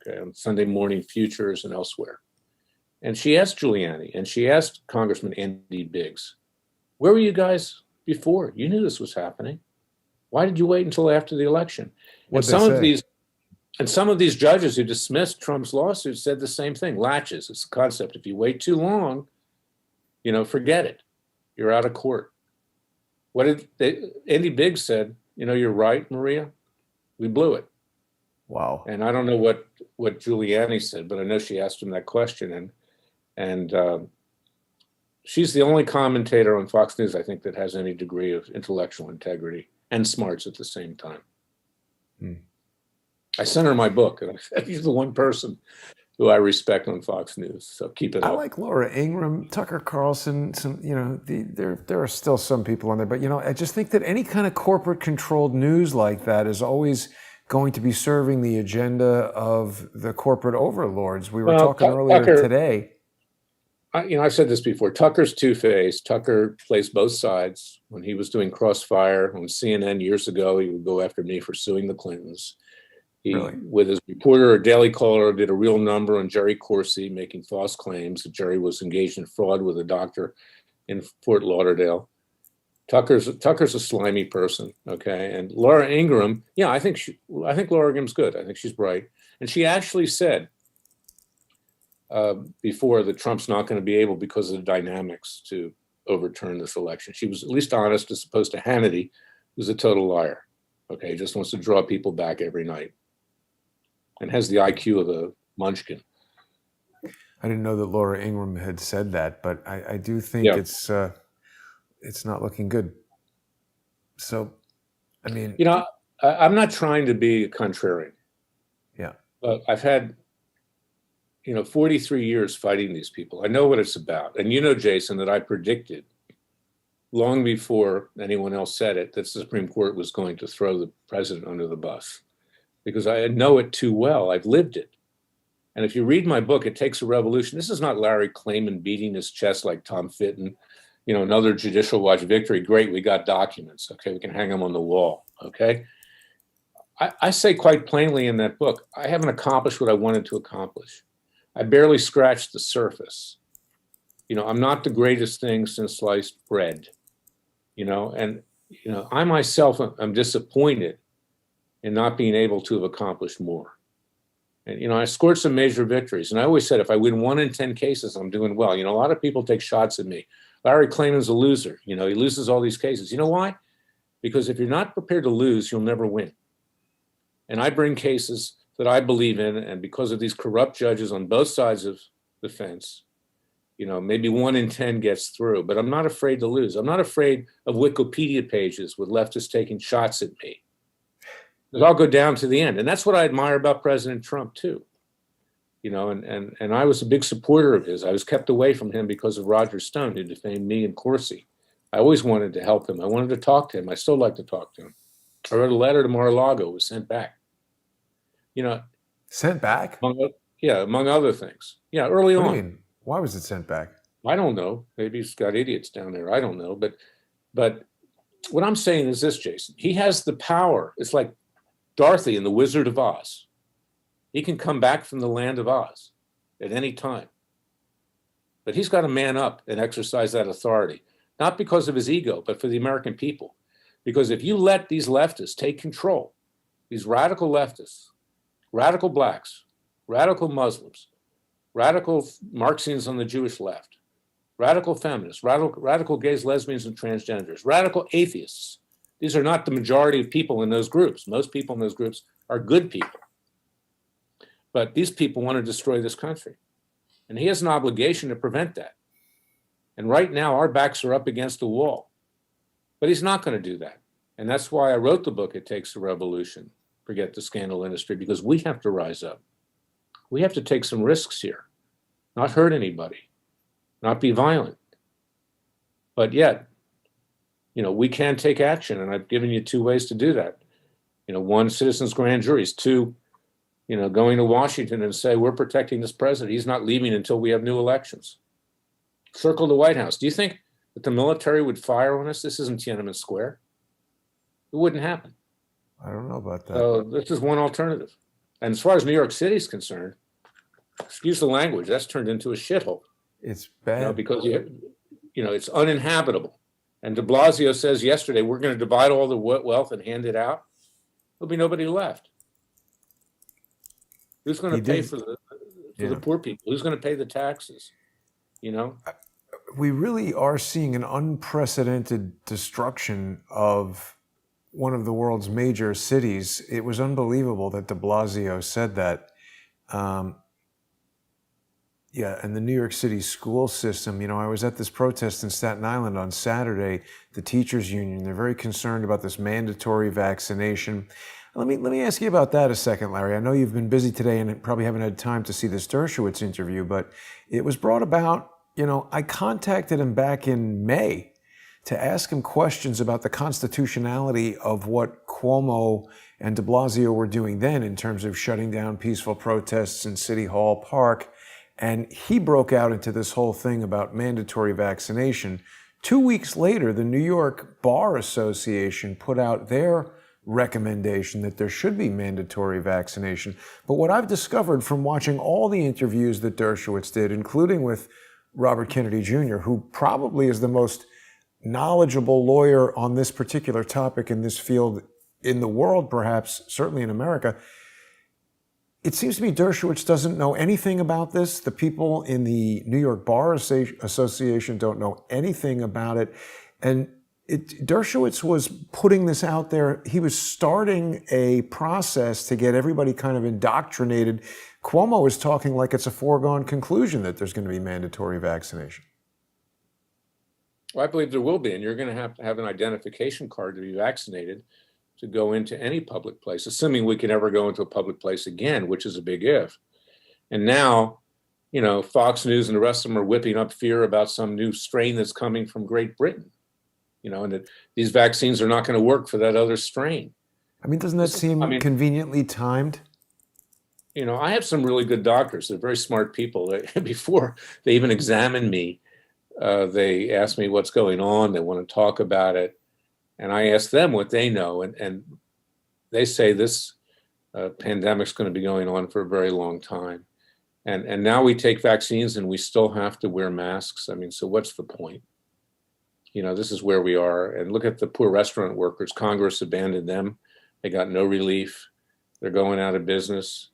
Speaker 2: on Sunday Morning Futures and elsewhere. And she asked Giuliani, and she asked Congressman Andy Biggs, where were you before? You knew this was happening. Why did you wait until after the election? And some of these judges who dismissed Trump's lawsuit said the same thing. Latches, it's a concept. If you wait too long, forget it. You're out of court. Andy Biggs said, you're right, Maria. We blew it.
Speaker 1: Wow.
Speaker 2: And I don't know what Giuliani said, but I know she asked him that question. And she's the only commentator on Fox News, I think, that has any degree of intellectual integrity and smarts at the same time. I sent her my book, and I said, she's the one person who I respect on Fox News. So keep it up.
Speaker 1: I like Laura Ingraham, Tucker Carlson. There are still some people on there, but I just think that any kind of corporate-controlled news like that is always going to be serving the agenda of the corporate overlords. We were talking earlier today.
Speaker 2: I've said this before. Tucker's two-faced. Tucker plays both sides. When he was doing Crossfire on CNN years ago, he would go after me for suing the Clintons. He, with his reporter at Daily Caller, did a real number on Jerry Corsi making false claims that Jerry was engaged in fraud with a doctor in Fort Lauderdale. Tucker's a slimy person, okay? And Laura Ingraham, I think Laura Ingram's good. I think she's bright. And she actually said before that Trump's not going to be able, because of the dynamics, to overturn this election. She was at least honest, as opposed to Hannity, who's a total liar, okay? Just wants to draw people back every night and has the IQ of a munchkin.
Speaker 1: I didn't know that Laura Ingraham had said that, but I do think it's not looking good. So, I mean,
Speaker 2: I'm not trying to be a contrarian.
Speaker 1: Yeah.
Speaker 2: But I've had, 43 years fighting these people. I know what it's about. And Jason, that I predicted long before anyone else said it, that the Supreme Court was going to throw the president under the bus, because I know it too well. I've lived it. And if you read my book, It Takes a Revolution, this is not Larry Klayman beating his chest like Tom Fitton, another Judicial Watch victory. Great, we got documents. Okay, we can hang them on the wall. Okay. I say quite plainly in that book, I haven't accomplished what I wanted to accomplish. I barely scratched the surface. I'm not the greatest thing since sliced bread, and I myself am disappointed in not being able to have accomplished more. And, I scored some major victories. And I always said, if I win 1 in 10 cases, I'm doing well. A lot of people take shots at me. Larry Klayman's a loser. He loses all these cases. You know why? Because if you're not prepared to lose, you'll never win. And I bring cases that I believe in. And because of these corrupt judges on both sides of the fence, maybe 1 in 10 gets through. But I'm not afraid to lose. I'm not afraid of Wikipedia pages with leftists taking shots at me. Because I'll go down to the end. And that's what I admire about President Trump, too. And I was a big supporter of his. I was kept away from him because of Roger Stone, who defamed me and Corsi. I always wanted to help him. I wanted to talk to him. I still like to talk to him. I wrote a letter to Mar-a-Lago. It was sent back.
Speaker 1: Sent back?
Speaker 2: Among other things. Yeah, early on.
Speaker 1: What do you mean? Why was it sent back?
Speaker 2: I don't know. Maybe he's got idiots down there. I don't know. But what I'm saying is this, Jason. He has the power. It's like Dorothy in The Wizard of Oz. He can come back from the land of Oz at any time. But he's got to man up and exercise that authority, not because of his ego, but for the American people. Because if you let these leftists take control, these radical leftists, radical blacks, radical Muslims, radical Marxians on the Jewish left, radical feminists, radical gays, lesbians, and transgenders, radical atheists. These are not the majority of people in those groups. Most people in those groups are good people. But these people want to destroy this country. And he has an obligation to prevent that. And right now, our backs are up against the wall. But he's not going to do that. And that's why I wrote the book, It Takes a Revolution, Forget the Scandal Industry, because we have to rise up. We have to take some risks here, not hurt anybody, not be violent. But yet, we can take action. And I've given you 2 ways to do that. 1, citizens' grand juries. 2, going to Washington and say, we're protecting this president. He's not leaving until we have new elections. Circle the White House. Do you think that the military would fire on us? This isn't Tiananmen Square. It wouldn't happen.
Speaker 1: I don't know about that.
Speaker 2: So this is one alternative. And as far as New York City is concerned, excuse the language, that's turned into a shithole.
Speaker 1: It's bad.
Speaker 2: Because it's uninhabitable. And de Blasio says yesterday, we're going to divide all the wealth and hand it out. There'll be nobody left. Who's going to pay for the poor people? Who's going to pay the taxes?
Speaker 1: We really are seeing an unprecedented destruction of one of the world's major cities. It was unbelievable that de Blasio said that. Yeah, and the New York City school system, I was at this protest in Staten Island on Saturday, the teachers union, they're very concerned about this mandatory vaccination. Let me ask you about that a second, Larry. I know you've been busy today and probably haven't had time to see this Dershowitz interview, but it was brought about, I contacted him back in May to ask him questions about the constitutionality of what Cuomo and de Blasio were doing then in terms of shutting down peaceful protests in City Hall Park. And he broke out into this whole thing about mandatory vaccination. 2 weeks later, the New York Bar Association put out their recommendation that there should be mandatory vaccination. But what I've discovered from watching all the interviews that Dershowitz did, including with Robert Kennedy Jr., who probably is the most knowledgeable lawyer on this particular topic in this field in the world, perhaps, certainly in America, it seems to me Dershowitz doesn't know anything about this. The people in the New York Bar Association don't know anything about it. And Dershowitz was putting this out there. He was starting a process to get everybody kind of indoctrinated. Cuomo is talking like it's a foregone conclusion that there's going to be mandatory vaccination.
Speaker 2: Well, I believe there will be, and you're going to have an identification card to be vaccinated to go into any public place, assuming we can ever go into a public place again, which is a big if. And now, Fox News and the rest of them are whipping up fear about some new strain that's coming from Great Britain, and that these vaccines are not going to work for that other strain.
Speaker 1: I mean, doesn't that seem conveniently timed?
Speaker 2: I have some really good doctors. They're very smart people. Before they even examine me, they ask me what's going on. They want to talk about it. And I ask them what they know. And they say this pandemic's going to be going on for a very long time. And now we take vaccines and we still have to wear masks. I mean, so what's the point? This is where we are. And look at the poor restaurant workers. Congress abandoned them. They got no relief. They're going out of business.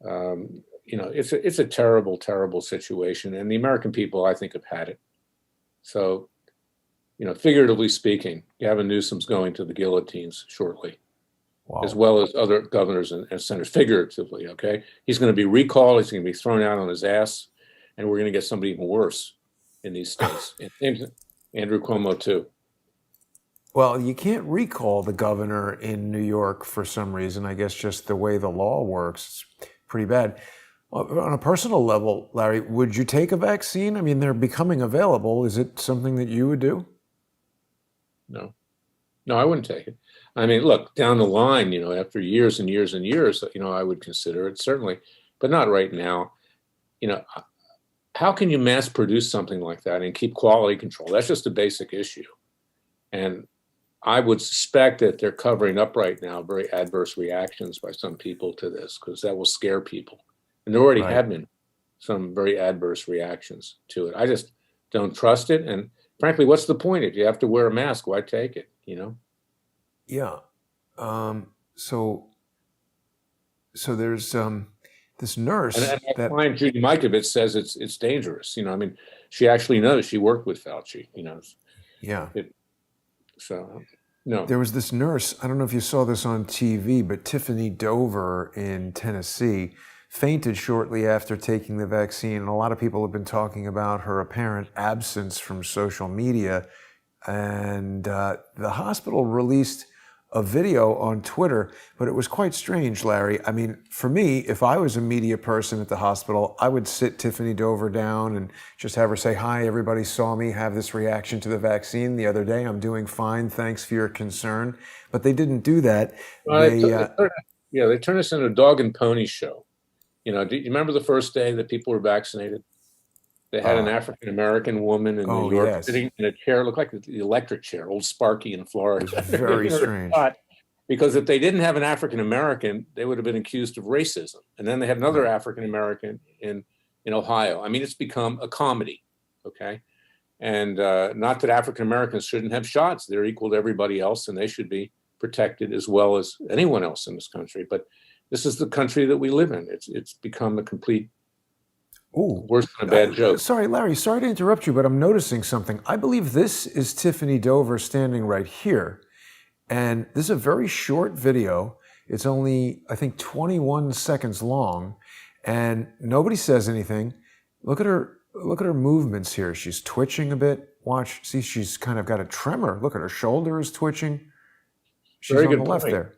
Speaker 2: It's a terrible, terrible situation. And the American people, I think, have had it. So, figuratively speaking, Gavin Newsom's going to the guillotines shortly, wow, as well as other governors and senators, figuratively, okay? He's going to be recalled. He's going to be thrown out on his ass. And we're going to get somebody even worse in these states. And Andrew Cuomo, too.
Speaker 1: Well, you can't recall the governor in New York for some reason. I guess just the way the law works. It's pretty bad. On a personal level, Larry, would you take a vaccine? I mean, they're becoming available. Is it something that you would do?
Speaker 2: No, I wouldn't take it. I mean, look, down the line, after years and years and years, I would consider it, certainly, but not right now. How can you mass produce something like that and keep quality control? That's just a basic issue. And I would suspect that they're covering up right now very adverse reactions by some people to this, because that will scare people. And there already have been some very adverse reactions to it. I just don't trust it. And frankly, what's the point? If you have to wear a mask, why take it,
Speaker 1: Yeah. So there's this nurse.
Speaker 2: And that client, Judy Mikovits, says it's dangerous. She actually knows. She worked with Fauci,
Speaker 1: Yeah.
Speaker 2: No.
Speaker 1: There was this nurse, I don't know if you saw this on TV, but Tiffany Dover in Tennessee fainted shortly after taking the vaccine. And a lot of people have been talking about her apparent absence from social media. And the hospital released a video on Twitter, but it was quite strange, Larry. I mean, for me, if I was a media person at the hospital, I would sit Tiffany Dover down and just have her say, "Hi, everybody saw me have this reaction to the vaccine the other day. I'm doing fine. Thanks for your concern." But they didn't do that.
Speaker 2: They turned us into a dog and pony show. Do you remember the first day that people were vaccinated? They had an African-American woman in New York sitting in a chair, looked like the electric chair, old Sparky in Florida.
Speaker 1: It was very strange.
Speaker 2: Because if they didn't have an African-American, they would have been accused of racism. And then they had another African-American in Ohio. I mean, it's become a comedy, okay? And not that African-Americans shouldn't have shots. They're equal to everybody else, and they should be protected as well as anyone else in this country. But this is the country that we live in. It's become a complete worse than a bad joke.
Speaker 1: Sorry, Larry, sorry to interrupt you, but I'm noticing something. I believe this is Tiffany Dover standing right here. And this is a very short video. It's only, I think, 21 seconds long, and nobody says anything. Look at her movements here. She's twitching a bit. Watch, see, she's kind of got a tremor. Look at her shoulder is twitching. She's
Speaker 2: Very
Speaker 1: on the
Speaker 2: good
Speaker 1: left
Speaker 2: point.
Speaker 1: there.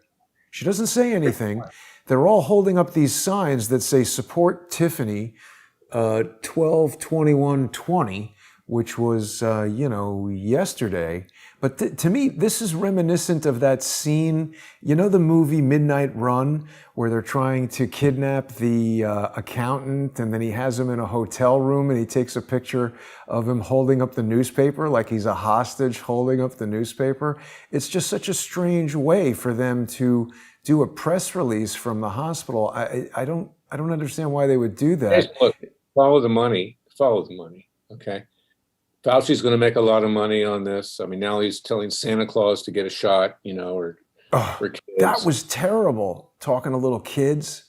Speaker 1: She doesn't say anything. They're all holding up these signs that say support Tiffany 12/21/20, which was, yesterday. But to me, this is reminiscent of that scene, the movie Midnight Run, where they're trying to kidnap the accountant, and then he has him in a hotel room and he takes a picture of him holding up the newspaper like he's a hostage holding up the newspaper. It's just such a strange way for them to do a press release from the hospital. I don't understand why they would do that.
Speaker 2: Look, follow the money. Follow the money. Okay. Fauci's going to make a lot of money on this. I mean, now he's telling Santa Claus to get a shot, or kids.
Speaker 1: That was terrible. Talking to little kids.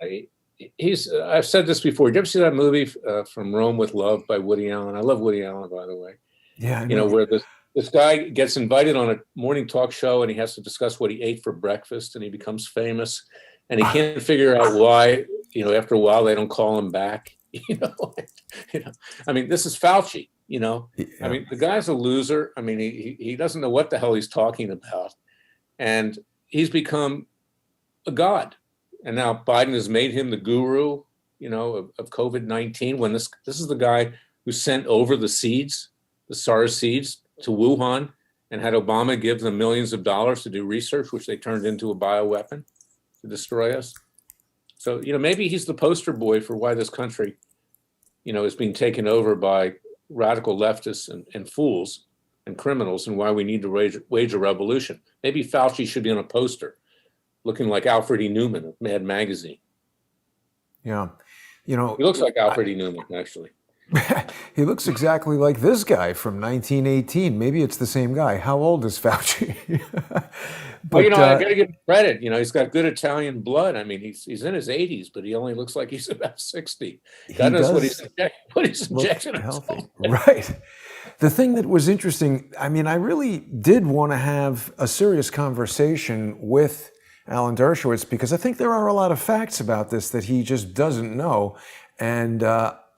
Speaker 2: I've said this before. Did you ever see that movie From Rome with Love by Woody Allen? I love Woody Allen, by the way.
Speaker 1: Yeah, I know.
Speaker 2: Where this guy gets invited on a morning talk show and he has to discuss what he ate for breakfast, and he becomes famous, and he can't figure out why. After a while, they don't call him back. I mean, this is Fauci.
Speaker 1: Yeah.
Speaker 2: I mean, the guy's a loser. I mean, he doesn't know what the hell he's talking about, and he's become a god. And now Biden has made him the guru, of COVID-19. When this is the guy who sent over the seeds, the SARS seeds, to Wuhan, and had Obama give them millions of dollars to do research, which they turned into a bioweapon to destroy us. So, maybe he's the poster boy for why this country, is being taken over by radical leftists and fools and criminals, and why we need to wage a revolution. Maybe Fauci should be on a poster looking like Alfred E. Newman of Mad Magazine.
Speaker 1: Yeah.
Speaker 2: He looks like Alfred E. Newman, actually.
Speaker 1: He looks exactly like this guy from 1918. Maybe it's the same guy. How old is Fauci?
Speaker 2: But, I got to give him credit. He's got good Italian blood. I mean, he's in his 80s, but he only looks like he's about 60. God knows what he's injecting.
Speaker 1: Healthy. Right. The thing that was interesting, I mean, I really did want to have a serious conversation with Alan Dershowitz, because I think there are a lot of facts about this that he just doesn't know. And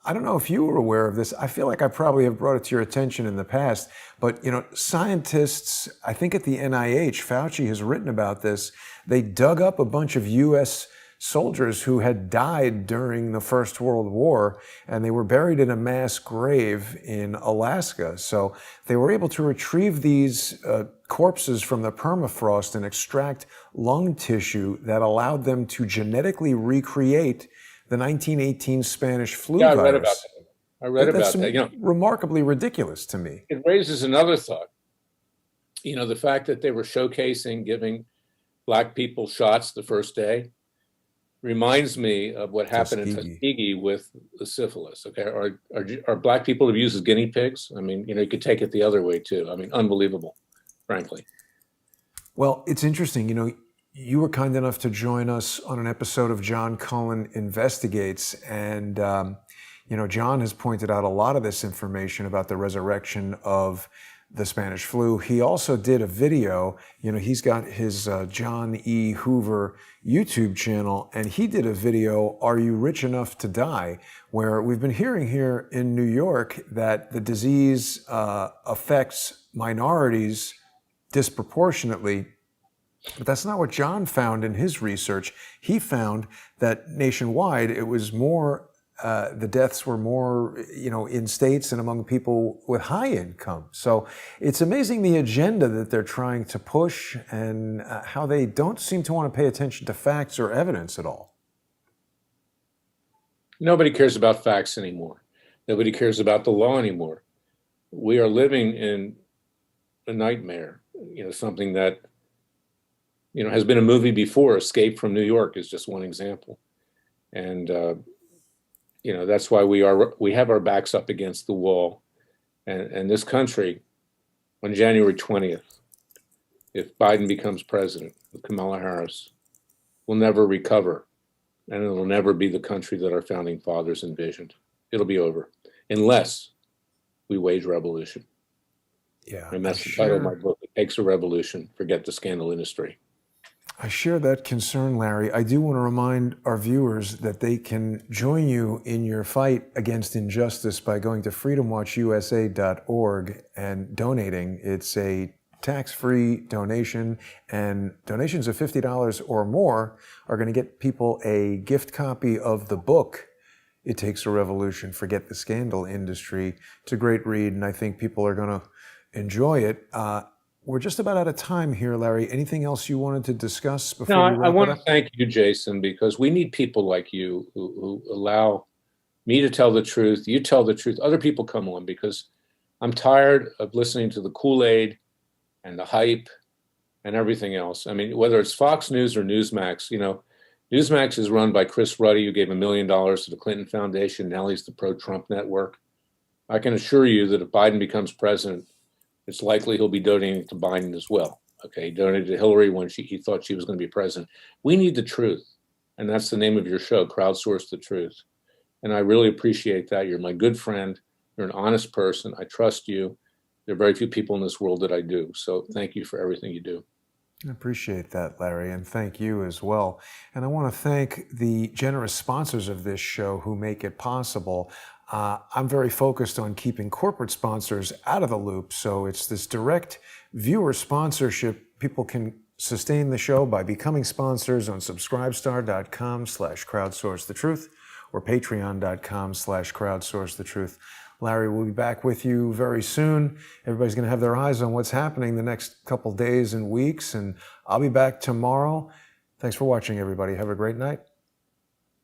Speaker 1: I don't know if you were aware of this. I feel like I probably have brought it to your attention in the past, but scientists, I think at the NIH, Fauci has written about this. They dug up a bunch of U.S. soldiers who had died during the First World War, and they were buried in a mass grave in Alaska. So they were able to retrieve these corpses from the permafrost and extract lung tissue that allowed them to genetically recreate the 1918 Spanish flu virus.
Speaker 2: I read about that.
Speaker 1: That's remarkably ridiculous to me.
Speaker 2: It raises another thought. The fact that they were showcasing giving Black people shots the first day reminds me of what happened in Tuskegee with the syphilis. Okay, are Black people abused as guinea pigs? I mean, you could take it the other way too. I mean, unbelievable, frankly.
Speaker 1: Well, it's interesting. You were kind enough to join us on an episode of John Cullen Investigates, and John has pointed out a lot of this information about the resurrection of the Spanish flu. He also did a video. He's got his John E. Hoover YouTube channel, and he did a video, Are You Rich Enough to Die?, where we've been hearing here in New York that the disease affects minorities disproportionately. But that's not what John found in his research. He found that nationwide, it was more, the deaths were more, in states and among people with high income. So it's amazing the agenda that they're trying to push, and how they don't seem to want to pay attention to facts or evidence at all.
Speaker 2: Nobody cares about facts anymore. Nobody cares about the law anymore. We are living in a nightmare, something that has been a movie before. Escape from New York is just one example. And, that's why we have our backs up against the wall. And this country, on January 20th, if Biden becomes president with Kamala Harris, will never recover. And it'll never be the country that our founding fathers envisioned. It'll be over, unless we wage revolution.
Speaker 1: Yeah.
Speaker 2: And that's the title of my book. takes a revolution. Forget the scandal industry.
Speaker 1: I share that concern, Larry. I do want to remind our viewers that they can join you in your fight against injustice by going to freedomwatchusa.org and donating. It's a tax-free donation, and donations of $50 or more are going to get people a gift copy of the book, It Takes a Revolution, Forget the Scandal Industry. It's a great read, and I think people are going to enjoy it. We're just about out of time here, Larry. Anything else you wanted to discuss before we wrap
Speaker 2: I
Speaker 1: it
Speaker 2: want
Speaker 1: up?
Speaker 2: to thank you, Jason, because we need people like you who allow me to tell the truth. You tell the truth. Other people come on, because I'm tired of listening to the Kool-Aid and the hype and everything else. I mean, whether it's Fox News or Newsmax, Newsmax is run by Chris Ruddy, who gave $1 million to the Clinton Foundation. Now he's the pro-Trump network. I can assure you that if Biden becomes president, it's likely he'll be donating to Biden as well. Okay, he donated to Hillary when he thought she was going to be president. We need the truth, and that's the name of your show, Crowdsource the Truth. And I really appreciate that. You're my good friend. You're an honest person. I trust you. There are very few people in this world that I do. So thank you for everything you do.
Speaker 1: I appreciate that, Larry, and thank you as well. And I want to thank the generous sponsors of this show who make it possible. I'm very focused on keeping corporate sponsors out of the loop, so it's this direct viewer sponsorship. People can sustain the show by becoming sponsors on subscribestar.com/crowdsourcethetruth or patreon.com/crowdsourcethetruth. Larry, we'll be back with you very soon. Everybody's going to have their eyes on what's happening the next couple days and weeks, and I'll be back tomorrow. Thanks for watching, everybody. Have a great night.